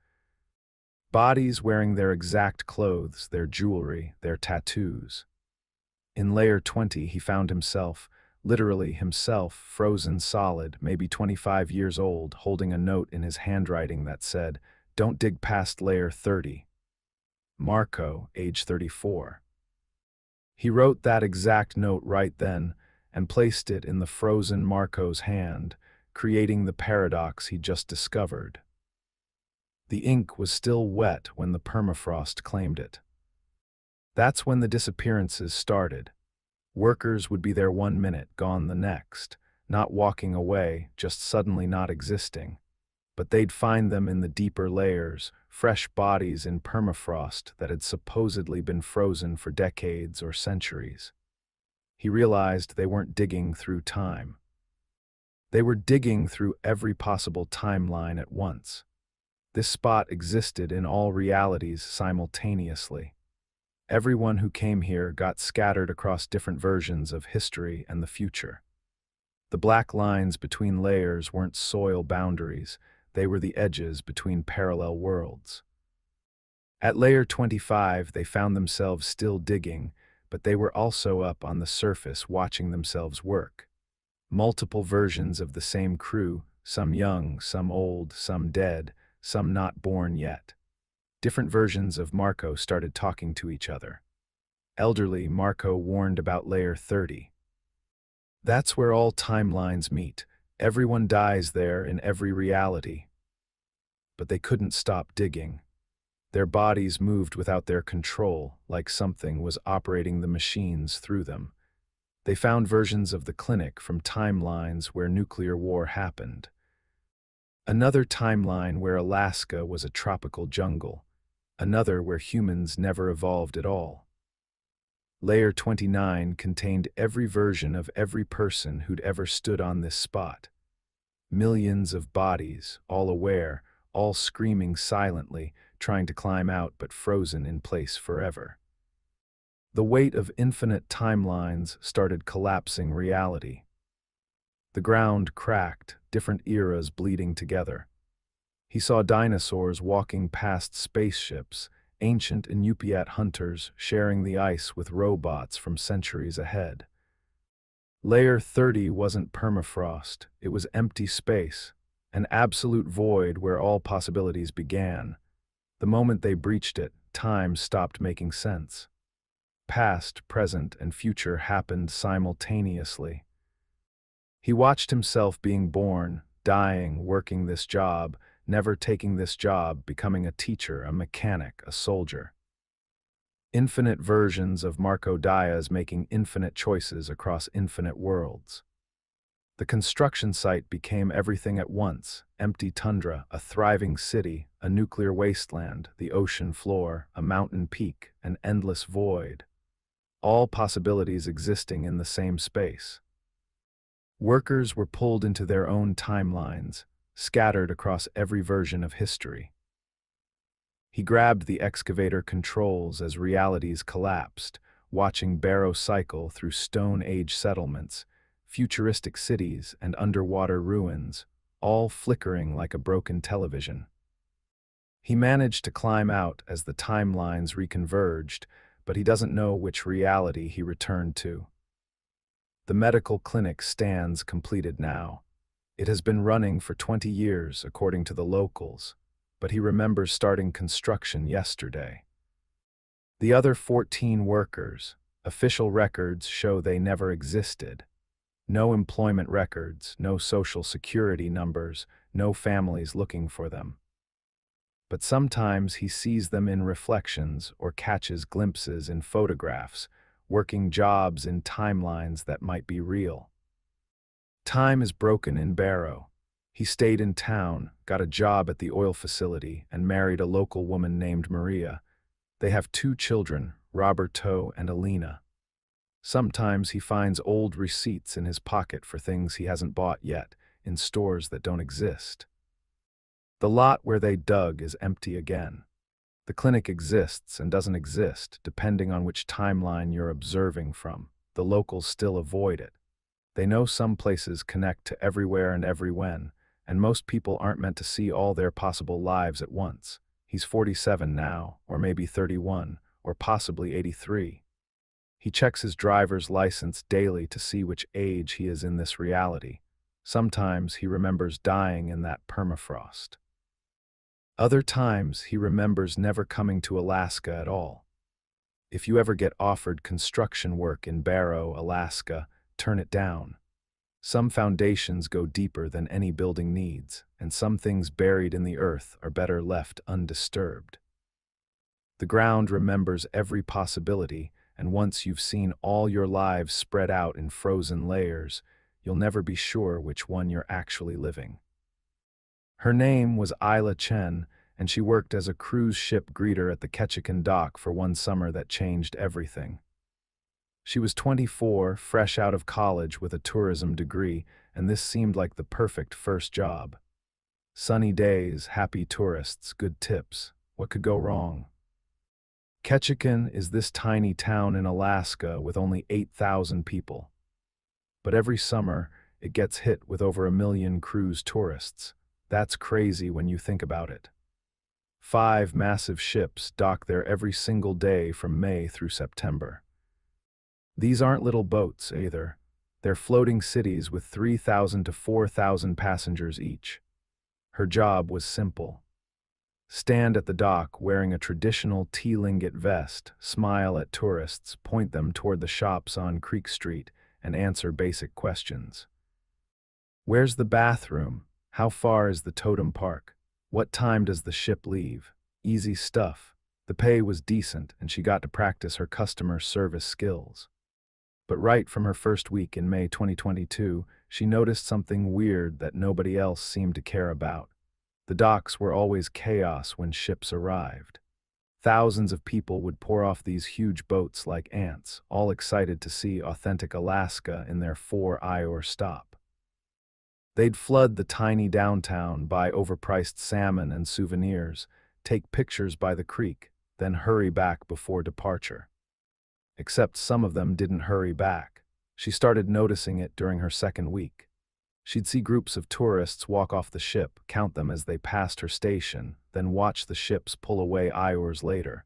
Bodies wearing their exact clothes, their jewelry, their tattoos. In Layer 20 he found himself, literally himself, frozen solid, maybe 25 years old, holding a note in his handwriting that said, "Don't dig past Layer 30. Marco, age 34. He wrote that exact note right then and placed it in the frozen Marco's hand, creating the paradox he just discovered. The ink was still wet when the permafrost claimed it. That's when the disappearances started. Workers would be there 1 minute, gone the next, not walking away, just suddenly not existing. But they'd find them in the deeper layers, fresh bodies in permafrost that had supposedly been frozen for decades or centuries. He realized they weren't digging through time. They were digging through every possible timeline at once. This spot existed in all realities simultaneously. Everyone who came here got scattered across different versions of history and the future. The black lines between layers weren't soil boundaries, they were the edges between parallel worlds. At Layer 25, they found themselves still digging, but they were also up on the surface watching themselves work. Multiple versions of the same crew, some young, some old, some dead, some not born yet. Different versions of Marco started talking to each other. Elderly Marco warned about Layer 30. That's where all timelines meet. Everyone dies there in every reality. But they couldn't stop digging. Their bodies moved without their control, like something was operating the machines through them. They found versions of the clinic from timelines where nuclear war happened. Another timeline where Alaska was a tropical jungle. Another where humans never evolved at all. Layer 29 contained every version of every person who'd ever stood on this spot. Millions of bodies, all aware, all screaming silently, trying to climb out but frozen in place forever. The weight of infinite timelines started collapsing reality. The ground cracked, different eras bleeding together. He saw dinosaurs walking past spaceships, ancient Inupiat hunters sharing the ice with robots from centuries ahead. Layer 30 wasn't permafrost, it was empty space, an absolute void where all possibilities began. The moment they breached it, time stopped making sense. Past, present, and future happened simultaneously. He watched himself being born, dying, working this job, never taking this job, becoming a teacher, a mechanic, a soldier. Infinite versions of Marco Diaz making infinite choices across infinite worlds. The construction site became everything at once: empty tundra, a thriving city, a nuclear wasteland, the ocean floor, a mountain peak, an endless void. All possibilities existing in the same space. Workers were pulled into their own timelines, scattered across every version of history. He grabbed the excavator controls as realities collapsed, watching Barrow cycle through Stone Age settlements, futuristic cities, and underwater ruins, all flickering like a broken television. He managed to climb out as the timelines reconverged, but he doesn't know which reality he returned to. The medical clinic stands completed now. It has been running for 20 years, according to the locals, but he remembers starting construction yesterday. The other 14 workers, official records show they never existed. No employment records, no social security numbers, no families looking for them. But sometimes he sees them in reflections or catches glimpses in photographs, working jobs in timelines that might be real. Time is broken in Barrow. He stayed in town, got a job at the oil facility, and married a local woman named Maria. They have 2 children, Roberto and Alina. Sometimes he finds old receipts in his pocket for things he hasn't bought yet, in stores that don't exist. The lot where they dug is empty again. The clinic exists and doesn't exist, depending on which timeline you're observing from. The locals still avoid it. They know some places connect to everywhere and everywhen, and most people aren't meant to see all their possible lives at once. He's 47 now, or maybe 31, or possibly 83. He checks his driver's license daily to see which age he is in this reality. Sometimes he remembers dying in that permafrost. Other times he remembers never coming to Alaska at all. If you ever get offered construction work in Barrow, Alaska, turn it down. Some foundations go deeper than any building needs, and some things buried in the earth are better left undisturbed. The ground remembers every possibility, and once you've seen all your lives spread out in frozen layers, you'll never be sure which one you're actually living. Her name was Isla Chen, and she worked as a cruise ship greeter at the Ketchikan dock for one summer that changed everything. She was 24, fresh out of college with a tourism degree, and this seemed like the perfect first job. Sunny days, happy tourists, good tips. What could go wrong? Ketchikan is this tiny town in Alaska with only 8,000 people. But every summer, it gets hit with over 1 million cruise tourists. That's crazy when you think about it. 5 massive ships dock there every single day from May through September. These aren't little boats, either. They're floating cities with 3,000 to 4,000 passengers each. Her job was simple. Stand at the dock wearing a traditional tea-lingot vest, smile at tourists, point them toward the shops on Creek Street, and answer basic questions. Where's the bathroom? How far is the totem park? What time does the ship leave? Easy stuff. The pay was decent, and she got to practice her customer service skills. But right from her first week in May 2022, she noticed something weird that nobody else seemed to care about. The docks were always chaos when ships arrived. Thousands of people would pour off these huge boats like ants, all excited to see authentic Alaska in their 4-hour stop. They'd flood the tiny downtown, buy overpriced salmon and souvenirs, take pictures by the creek, then hurry back before departure. Except some of them didn't hurry back. She started noticing it during her second week. She'd see groups of tourists walk off the ship, count them as they passed her station, then watch the ships pull away hours later.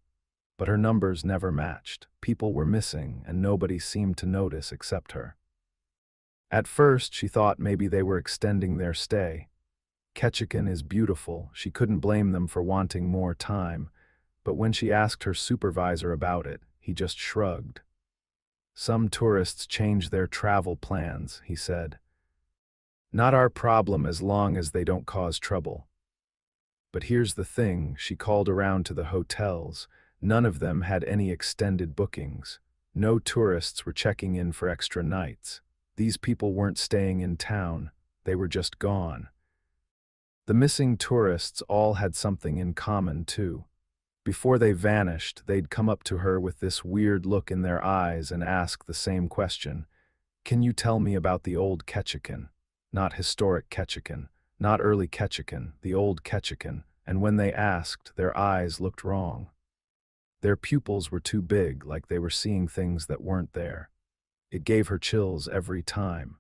But her numbers never matched. People were missing, and nobody seemed to notice except her. At first, she thought maybe they were extending their stay. Ketchikan is beautiful. She couldn't blame them for wanting more time, but when she asked her supervisor about it, he just shrugged. Some tourists change their travel plans, he said. Not our problem as long as they don't cause trouble. But here's the thing, she called around to the hotels. None of them had any extended bookings. No tourists were checking in for extra nights. These people weren't staying in town, they were just gone. The missing tourists all had something in common, too. Before they vanished, they'd come up to her with this weird look in their eyes and ask the same question. Can you tell me about the old Ketchikan? Not historic Ketchikan, not early Ketchikan, the old Ketchikan, and when they asked, their eyes looked wrong. Their pupils were too big, like they were seeing things that weren't there. It gave her chills every time.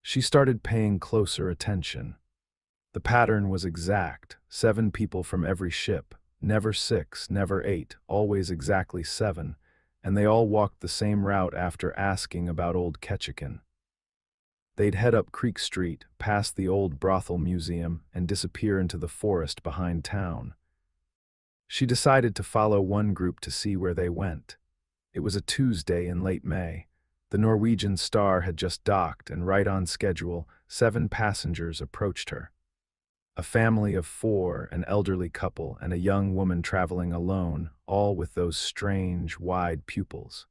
She started paying closer attention. The pattern was exact, 7 people from every ship, never 6, never 8, always exactly 7, and they all walked the same route after asking about old Ketchikan. They'd head up Creek Street, past the old brothel museum, and disappear into the forest behind town. She decided to follow one group to see where they went. It was a Tuesday in late May. The Norwegian Star had just docked, and right on schedule, 7 passengers approached her. A family of 4, an elderly couple, and a young woman traveling alone, all with those strange, wide pupils.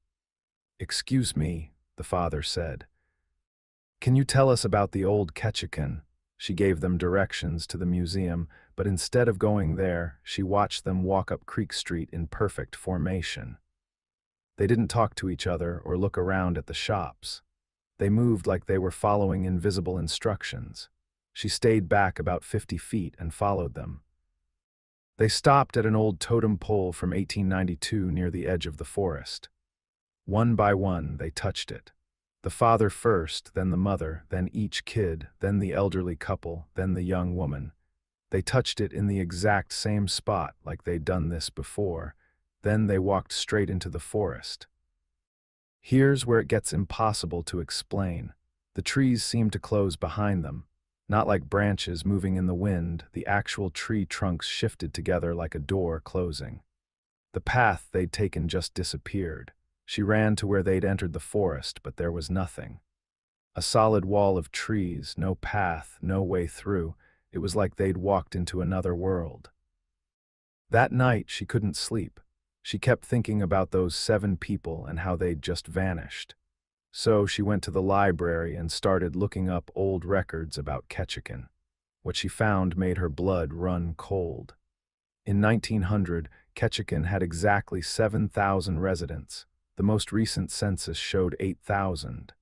"Excuse me," the father said. "Can you tell us about the old Ketchikan?" She gave them directions to the museum, but instead of going there, she watched them walk up Creek Street in perfect formation. They didn't talk to each other or look around at the shops. They moved like they were following invisible instructions. She stayed back about 50 feet and followed them. They stopped at an old totem pole from 1892 near the edge of the forest. One by one, they touched it. The father first, then the mother, then each kid, then the elderly couple, then the young woman. They touched it in the exact same spot, like they'd done this before. Then they walked straight into the forest. Here's where it gets impossible to explain. The trees seemed to close behind them. Not like branches moving in the wind, the actual tree trunks shifted together like a door closing. The path they'd taken just disappeared. She ran to where they'd entered the forest, but there was nothing. A solid wall of trees, no path, no way through. It was like they'd walked into another world. That night, she couldn't sleep. She kept thinking about those 7 people and how they'd just vanished. So she went to the library and started looking up old records about Ketchikan. What she found made her blood run cold. In 1900, Ketchikan had exactly 7,000 residents. The most recent census showed 8,000.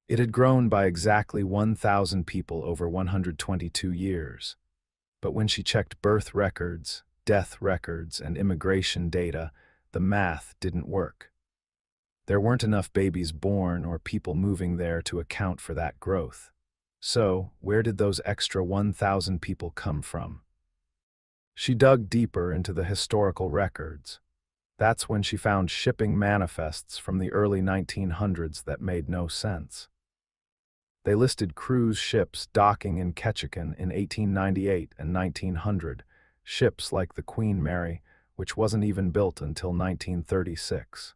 It had grown by exactly 1,000 people over 122 years. But when she checked birth records, death records, and immigration data, the math didn't work. There weren't enough babies born or people moving there to account for that growth. So, where did those extra 1,000 people come from? She dug deeper into the historical records. That's when she found shipping manifests from the early 1900s that made no sense. They listed cruise ships docking in Ketchikan in 1898 and 1900, ships like the Queen Mary, which wasn't even built until 1936.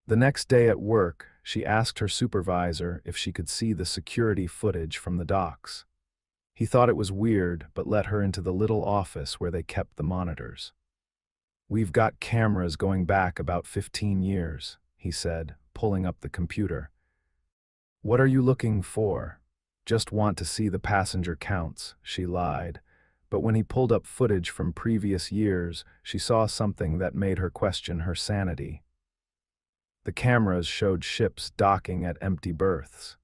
The next day at work, she asked her supervisor if she could see the security footage from the docks. He thought it was weird, but let her into the little office where they kept the monitors. "We've got cameras going back about 15 years, he said, pulling up the computer. "What are you looking for?" "Just want to see the passenger counts," she lied. But when he pulled up footage from previous years, she saw something that made her question her sanity. The cameras showed ships docking at empty berths.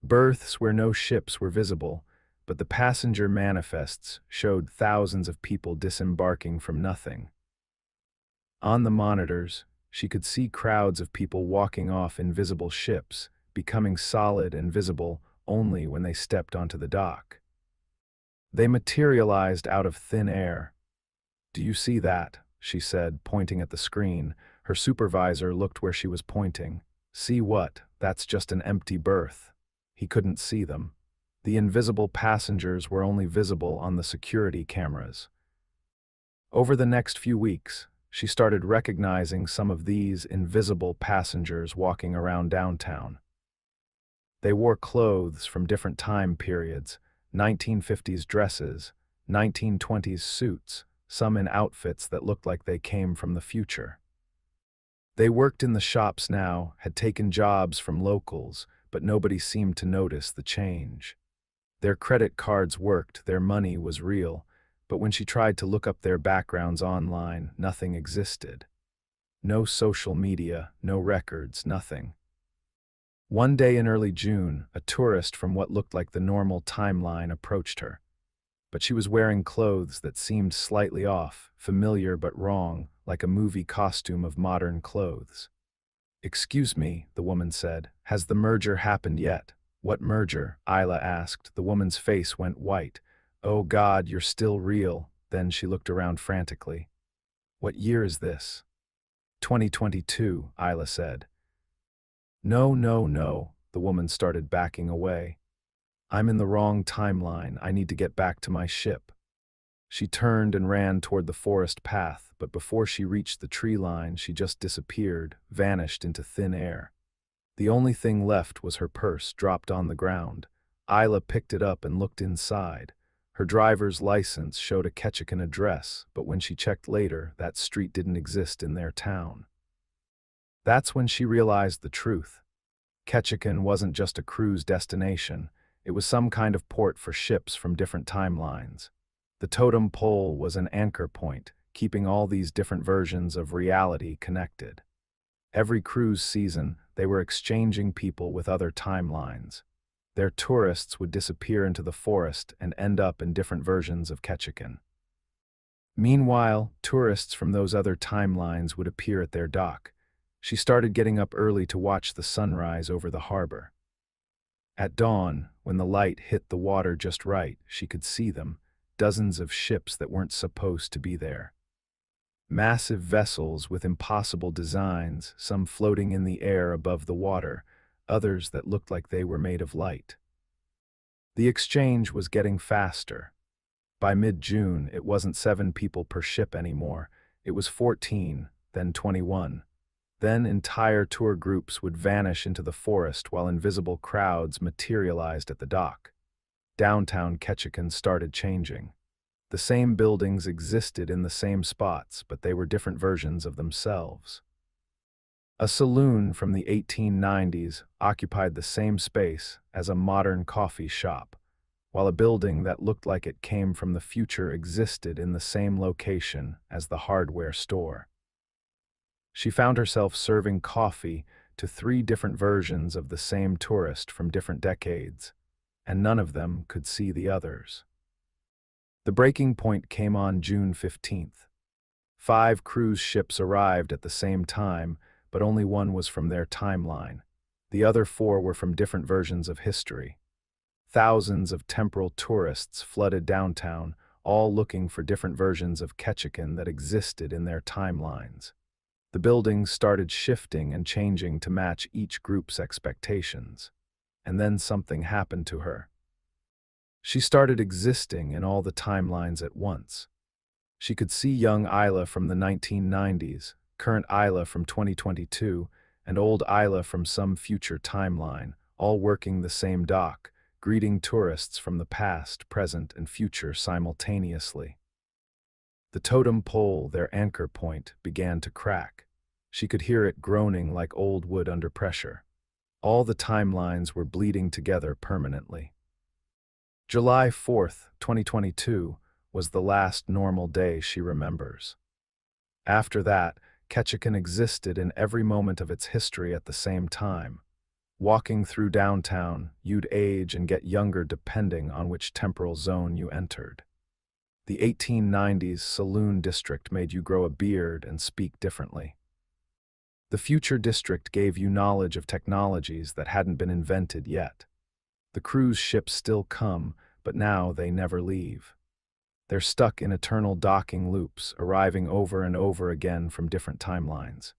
Berths where no ships were visible, but the passenger manifests showed thousands of people disembarking from nothing. On the monitors, she could see crowds of people walking off invisible ships, becoming solid and visible only when they stepped onto the dock. They materialized out of thin air. "Do you see that?" she said, pointing at the screen. Her supervisor looked where she was pointing. "See what? That's just an empty berth." He couldn't see them. The invisible passengers were only visible on the security cameras. Over the next few weeks, she started recognizing some of these invisible passengers walking around downtown. They wore clothes from different time periods: 1950s dresses, 1920s suits, some in outfits that looked like they came from the future. They worked in the shops now, had taken jobs from locals, but nobody seemed to notice the change. Their credit cards worked, their money was real, but when she tried to look up their backgrounds online, nothing existed. No social media, no records, nothing. One day in early June, a tourist from what looked like the normal timeline approached her. But she was wearing clothes that seemed slightly off, familiar but wrong, like a movie costume of modern clothes. "Excuse me," the woman said, "has the merger happened yet?" "What merger?" Isla asked. The woman's face went white. "Oh God, you're still real." Then she looked around frantically. "What year is this?" 2022, Isla said. No, no, no, the woman started backing away. "I'm in the wrong timeline. I need to get back to my ship." She turned and ran toward the forest path, but before she reached the tree line, she just disappeared, vanished into thin air. The only thing left was her purse, dropped on the ground. Isla picked it up and looked inside. Her driver's license showed a Ketchikan address, but when she checked later, that street didn't exist in their town. That's when she realized the truth. Ketchikan wasn't just a cruise destination. It was some kind of port for ships from different timelines. The totem pole was an anchor point, keeping all these different versions of reality connected. Every cruise season, they were exchanging people with other timelines. Their tourists would disappear into the forest and end up in different versions of Ketchikan. Meanwhile, tourists from those other timelines would appear at their dock. She started getting up early to watch the sunrise over the harbor. At dawn, when the light hit the water just right, she could see them, dozens of ships that weren't supposed to be there. Massive vessels with impossible designs, some floating in the air above the water, others that looked like they were made of light. The exchange was getting faster. By mid-June, it wasn't 7 people per ship anymore. It was 14, then 21. Then entire tour groups would vanish into the forest while invisible crowds materialized at the dock. Downtown Ketchikan started changing. The same buildings existed in the same spots, but they were different versions of themselves. A saloon from the 1890s occupied the same space as a modern coffee shop, while a building that looked like it came from the future existed in the same location as the hardware store. She found herself serving coffee to 3 different versions of the same tourist from different decades, and none of them could see the others. The breaking point came on June 15th. 5 cruise ships arrived at the same time, but only one was from their timeline. The other 4 were from different versions of history. Thousands of temporal tourists flooded downtown, all looking for different versions of Ketchikan that existed in their timelines. The buildings started shifting and changing to match each group's expectations. And then something happened to her. She started existing in all the timelines at once. She could see young Isla from the 1990s, current Isla from 2022, and old Isla from some future timeline, all working the same dock, greeting tourists from the past, present, and future simultaneously. The totem pole, their anchor point, began to crack. She could hear it groaning like old wood under pressure. All the timelines were bleeding together permanently. July 4th, 2022, was the last normal day she remembers. After that, Ketchikan existed in every moment of its history at the same time. Walking through downtown, you'd age and get younger depending on which temporal zone you entered. The 1890s saloon district made you grow a beard and speak differently. The future district gave you knowledge of technologies that hadn't been invented yet. The cruise ships still come, but now they never leave. They're stuck in eternal docking loops, arriving over and over again from different timelines.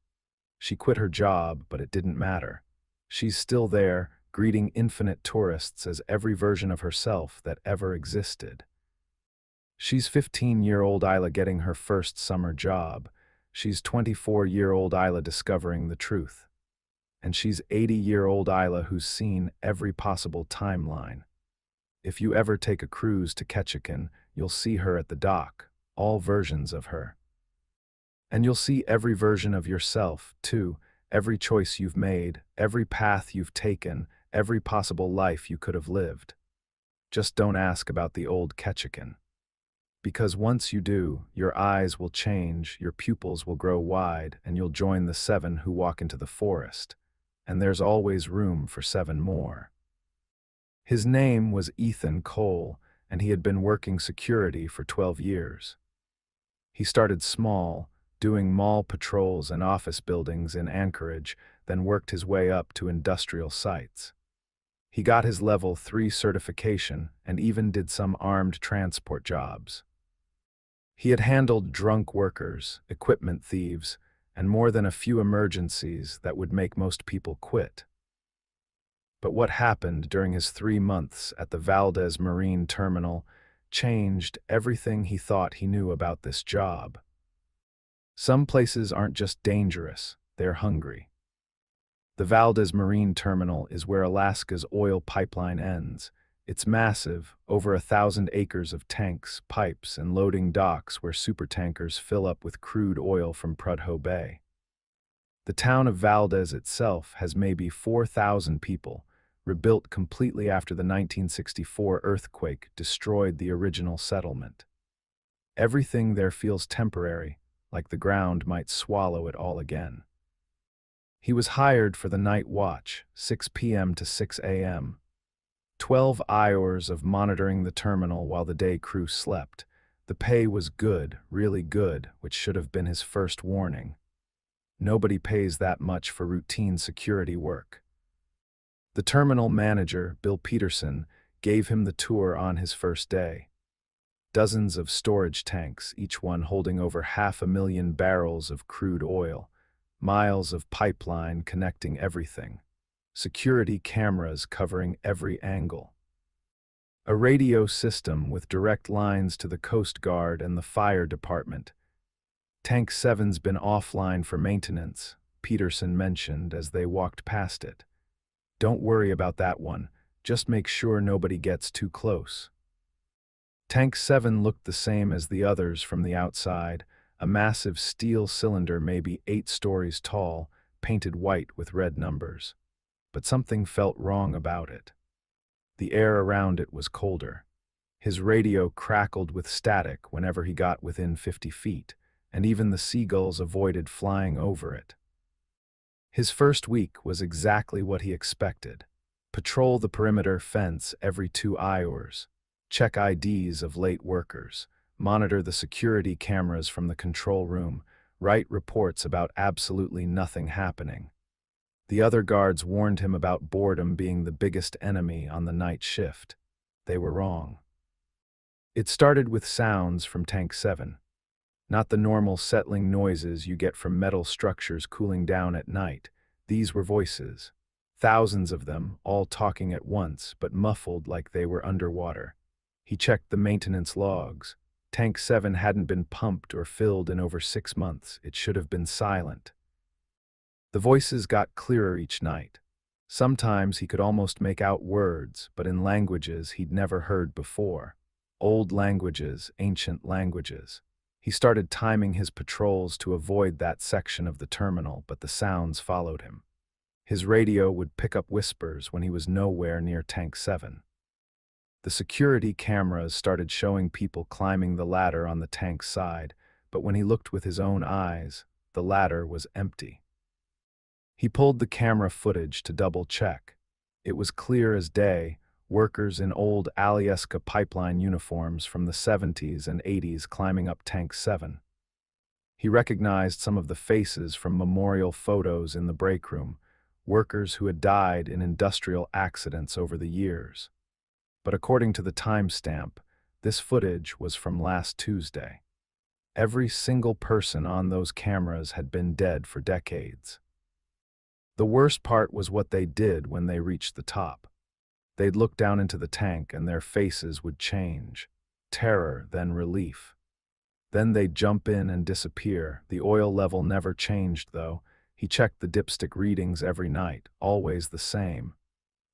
She quit her job, but it didn't matter. She's still there, greeting infinite tourists as every version of herself that ever existed. She's 15-year-old Isla getting her first summer job. She's 24-year-old Isla discovering the truth. And she's 80-year-old Isla who's seen every possible timeline. If you ever take a cruise to Ketchikan, you'll see her at the dock, all versions of her. And you'll see every version of yourself, too, every choice you've made, every path you've taken, every possible life you could have lived. Just don't ask about the old Ketchikan. Because once you do, your eyes will change, your pupils will grow wide, and you'll join the 7 who walk into the forest. And there's always room for 7 more. His name was Ethan Cole, and he had been working security for 12 years. He started small, doing mall patrols and office buildings in Anchorage, then worked his way up to industrial sites. He got his Level 3 certification and even did some armed transport jobs. He had handled drunk workers, equipment thieves, and more than a few emergencies that would make most people quit. But what happened during his 3 months at the Valdez Marine Terminal changed everything he thought he knew about this job. Some places aren't just dangerous, they're hungry. The Valdez Marine Terminal is where Alaska's oil pipeline ends. It's massive, over 1,000 acres of tanks, pipes, and loading docks where supertankers fill up with crude oil from Prudhoe Bay. The town of Valdez itself has maybe 4,000 people, rebuilt completely after the 1964 earthquake destroyed the original settlement. Everything there feels temporary, like the ground might swallow it all again. He was hired for the night watch, 6 p.m. to 6 a.m. 12 hours of monitoring the terminal while the day crew slept. The pay was good, really good, which should have been his first warning. Nobody pays that much for routine security work. The terminal manager, Bill Peterson, gave him the tour on his first day. Dozens of storage tanks, each one holding over 500,000 barrels of crude oil, miles of pipeline connecting everything. Security cameras covering every angle. A radio system with direct lines to the Coast Guard and the fire department. Tank 7's been offline for maintenance, Peterson mentioned as they walked past it. Don't worry about that one, just make sure nobody gets too close. Tank 7 looked the same as the others from the outside, a massive steel cylinder maybe 8 stories tall, painted white with red numbers. But something felt wrong about it. The air around it was colder. His radio crackled with static whenever he got within 50 feet, and even the seagulls avoided flying over it. His first week was exactly what he expected. Patrol the perimeter fence every 2 hours, check IDs of late workers, monitor the security cameras from the control room, write reports about absolutely nothing happening. The other guards warned him about boredom being the biggest enemy on the night shift. They were wrong. It started with sounds from Tank 7. Not the normal settling noises you get from metal structures cooling down at night. These were voices. Thousands of them, all talking at once, but muffled like they were underwater. He checked the maintenance logs. Tank 7 hadn't been pumped or filled in over 6 months. It should have been silent. The voices got clearer each night. Sometimes he could almost make out words, but in languages he'd never heard before. Old languages, ancient languages. He started timing his patrols to avoid that section of the terminal, but the sounds followed him. His radio would pick up whispers when he was nowhere near Tank 7. The security cameras started showing people climbing the ladder on the tank's side, but when he looked with his own eyes, the ladder was empty. He pulled the camera footage to double-check. It was clear as day, workers in old Alaskan pipeline uniforms from the 70s and 80s climbing up Tank 7. He recognized some of the faces from memorial photos in the break room, workers who had died in industrial accidents over the years. But according to the timestamp, this footage was from last Tuesday. Every single person on those cameras had been dead for decades. The worst part was what they did when they reached the top. They'd look down into the tank and their faces would change. Terror, then relief. Then they'd jump in and disappear. The oil level never changed, though. He checked the dipstick readings every night, always the same.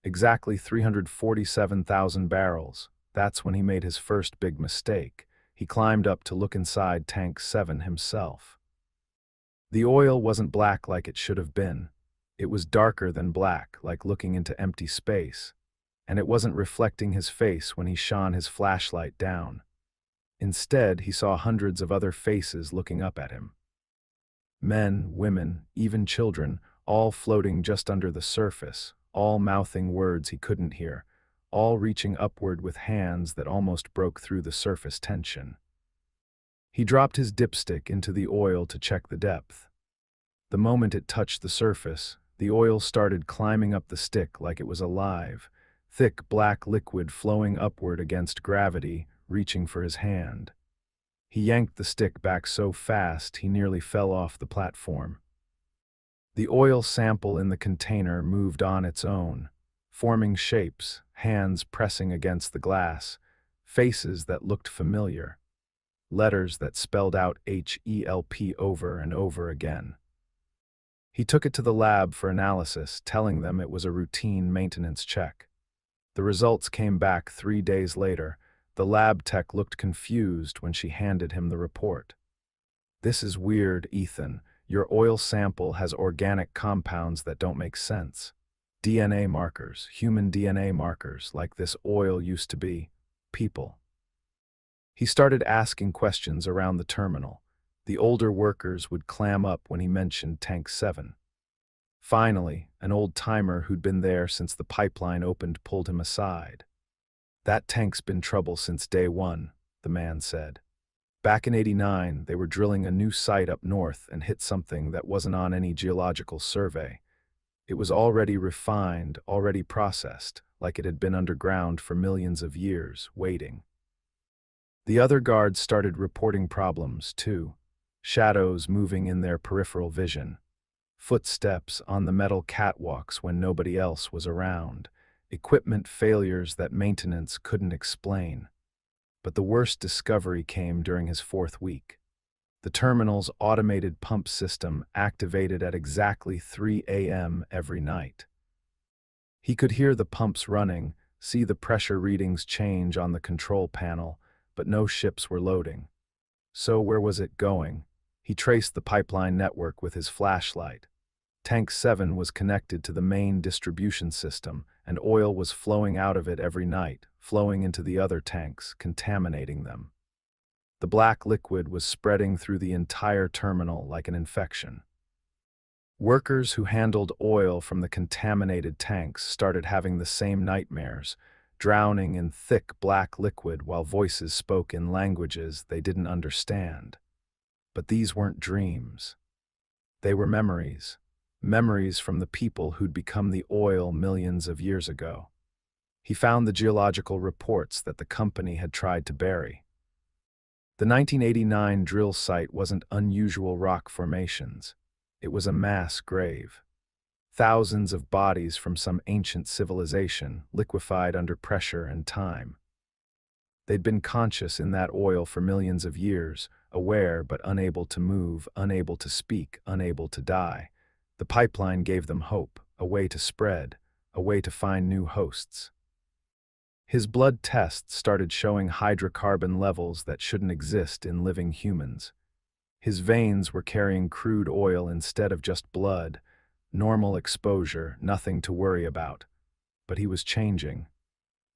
Exactly 347,000 barrels. That's when he made his first big mistake. He climbed up to look inside Tank 7 himself. The oil wasn't black like it should have been. It was darker than black, like looking into empty space. And it wasn't reflecting his face when he shone his flashlight down. Instead, he saw hundreds of other faces looking up at him. Men, women, even children, all floating just under the surface, all mouthing words he couldn't hear, all reaching upward with hands that almost broke through the surface tension. He dropped his dipstick into the oil to check the depth. The moment it touched the surface, the oil started climbing up the stick like it was alive, thick black liquid flowing upward against gravity, reaching for his hand. He yanked the stick back so fast he nearly fell off the platform. The oil sample in the container moved on its own, forming shapes, hands pressing against the glass, faces that looked familiar, letters that spelled out HELP over and over again. He took it to the lab for analysis, telling them it was a routine maintenance check. The results came back 3 days later. The lab tech looked confused when she handed him the report. "This is weird, Ethan. Your oil sample has organic compounds that don't make sense. DNA markers, human DNA markers, like this oil used to be. People." He started asking questions around the terminal. The older workers would clam up when he mentioned Tank 7. Finally, an old-timer who'd been there since the pipeline opened pulled him aside. "That tank's been trouble since day one," the man said. "Back in '89, they were drilling a new site up north and hit something that wasn't on any geological survey. It was already refined, already processed, like it had been underground for millions of years, waiting." The other guards started reporting problems, too. Shadows moving in their peripheral vision. Footsteps on the metal catwalks when nobody else was around. Equipment failures that maintenance couldn't explain. But the worst discovery came during his 4th week. The terminal's automated pump system activated at exactly 3 a.m. every night. He could hear the pumps running, see the pressure readings change on the control panel, but no ships were loading. So where was it going? He traced the pipeline network with his flashlight. Tank 7 was connected to the main distribution system, and oil was flowing out of it every night, flowing into the other tanks, contaminating them. The black liquid was spreading through the entire terminal like an infection. Workers who handled oil from the contaminated tanks started having the same nightmares, drowning in thick black liquid while voices spoke in languages they didn't understand. But these weren't dreams. They were memories. Memories from the people who'd become the oil millions of years ago. He found the geological reports that the company had tried to bury. The 1989 drill site wasn't unusual rock formations. It was a mass grave. Thousands of bodies from some ancient civilization, liquefied under pressure and time. They'd been conscious in that oil for millions of years, aware but unable to move, unable to speak, unable to die. The pipeline gave them hope, a way to spread, a way to find new hosts. His blood tests started showing hydrocarbon levels that shouldn't exist in living humans. His veins were carrying crude oil instead of just blood. Normal exposure, nothing to worry about. But he was changing.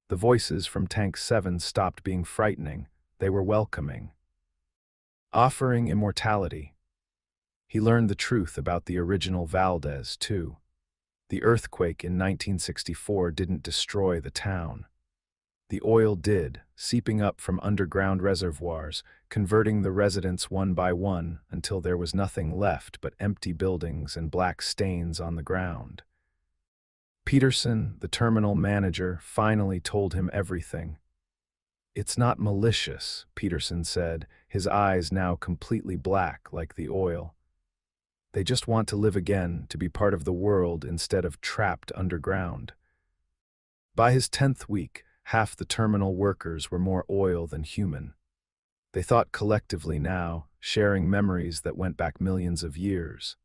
The voices from Tank 7 stopped being frightening. They were welcoming. Offering immortality. He learned the truth about the original Valdez, too. The earthquake in 1964 didn't destroy the town. The oil did, seeping up from underground reservoirs, converting the residents one by one until there was nothing left but empty buildings and black stains on the ground. Peterson, the terminal manager, finally told him everything. "It's not malicious," Peterson said, his eyes now completely black like the oil. "They just want to live again, to be part of the world instead of trapped underground." By his 10th week, half the terminal workers were more oil than human. They thought collectively now, sharing memories that went back millions of years.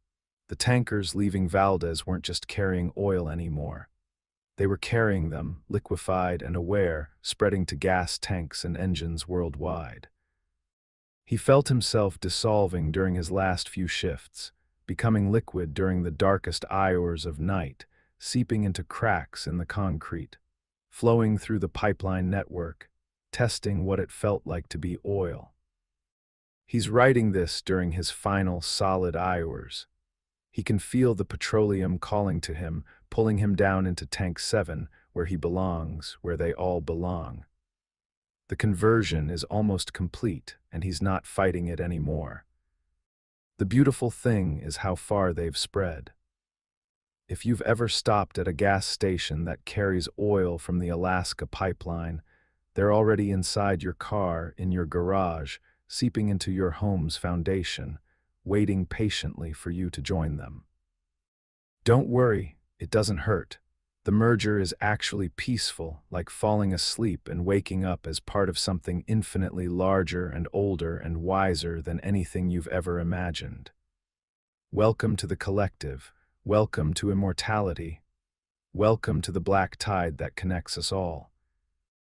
The tankers leaving Valdez weren't just carrying oil anymore. They were carrying them, liquefied and aware, spreading to gas tanks and engines worldwide. He felt himself dissolving during his last few shifts, becoming liquid during the darkest hours of night, seeping into cracks in the concrete, flowing through the pipeline network, testing what it felt like to be oil. He's writing this during his final solid hours. He can feel the petroleum calling to him, pulling him down into Tank 7, where he belongs, where they all belong. The conversion is almost complete, and he's not fighting it anymore. The beautiful thing is how far they've spread. If you've ever stopped at a gas station that carries oil from the Alaska pipeline, they're already inside your car, in your garage, seeping into your home's foundation, waiting patiently for you to join them. Don't worry, it doesn't hurt. The merger is actually peaceful, like falling asleep and waking up as part of something infinitely larger and older and wiser than anything you've ever imagined. Welcome to the collective. Welcome to immortality. Welcome to the black tide that connects us all.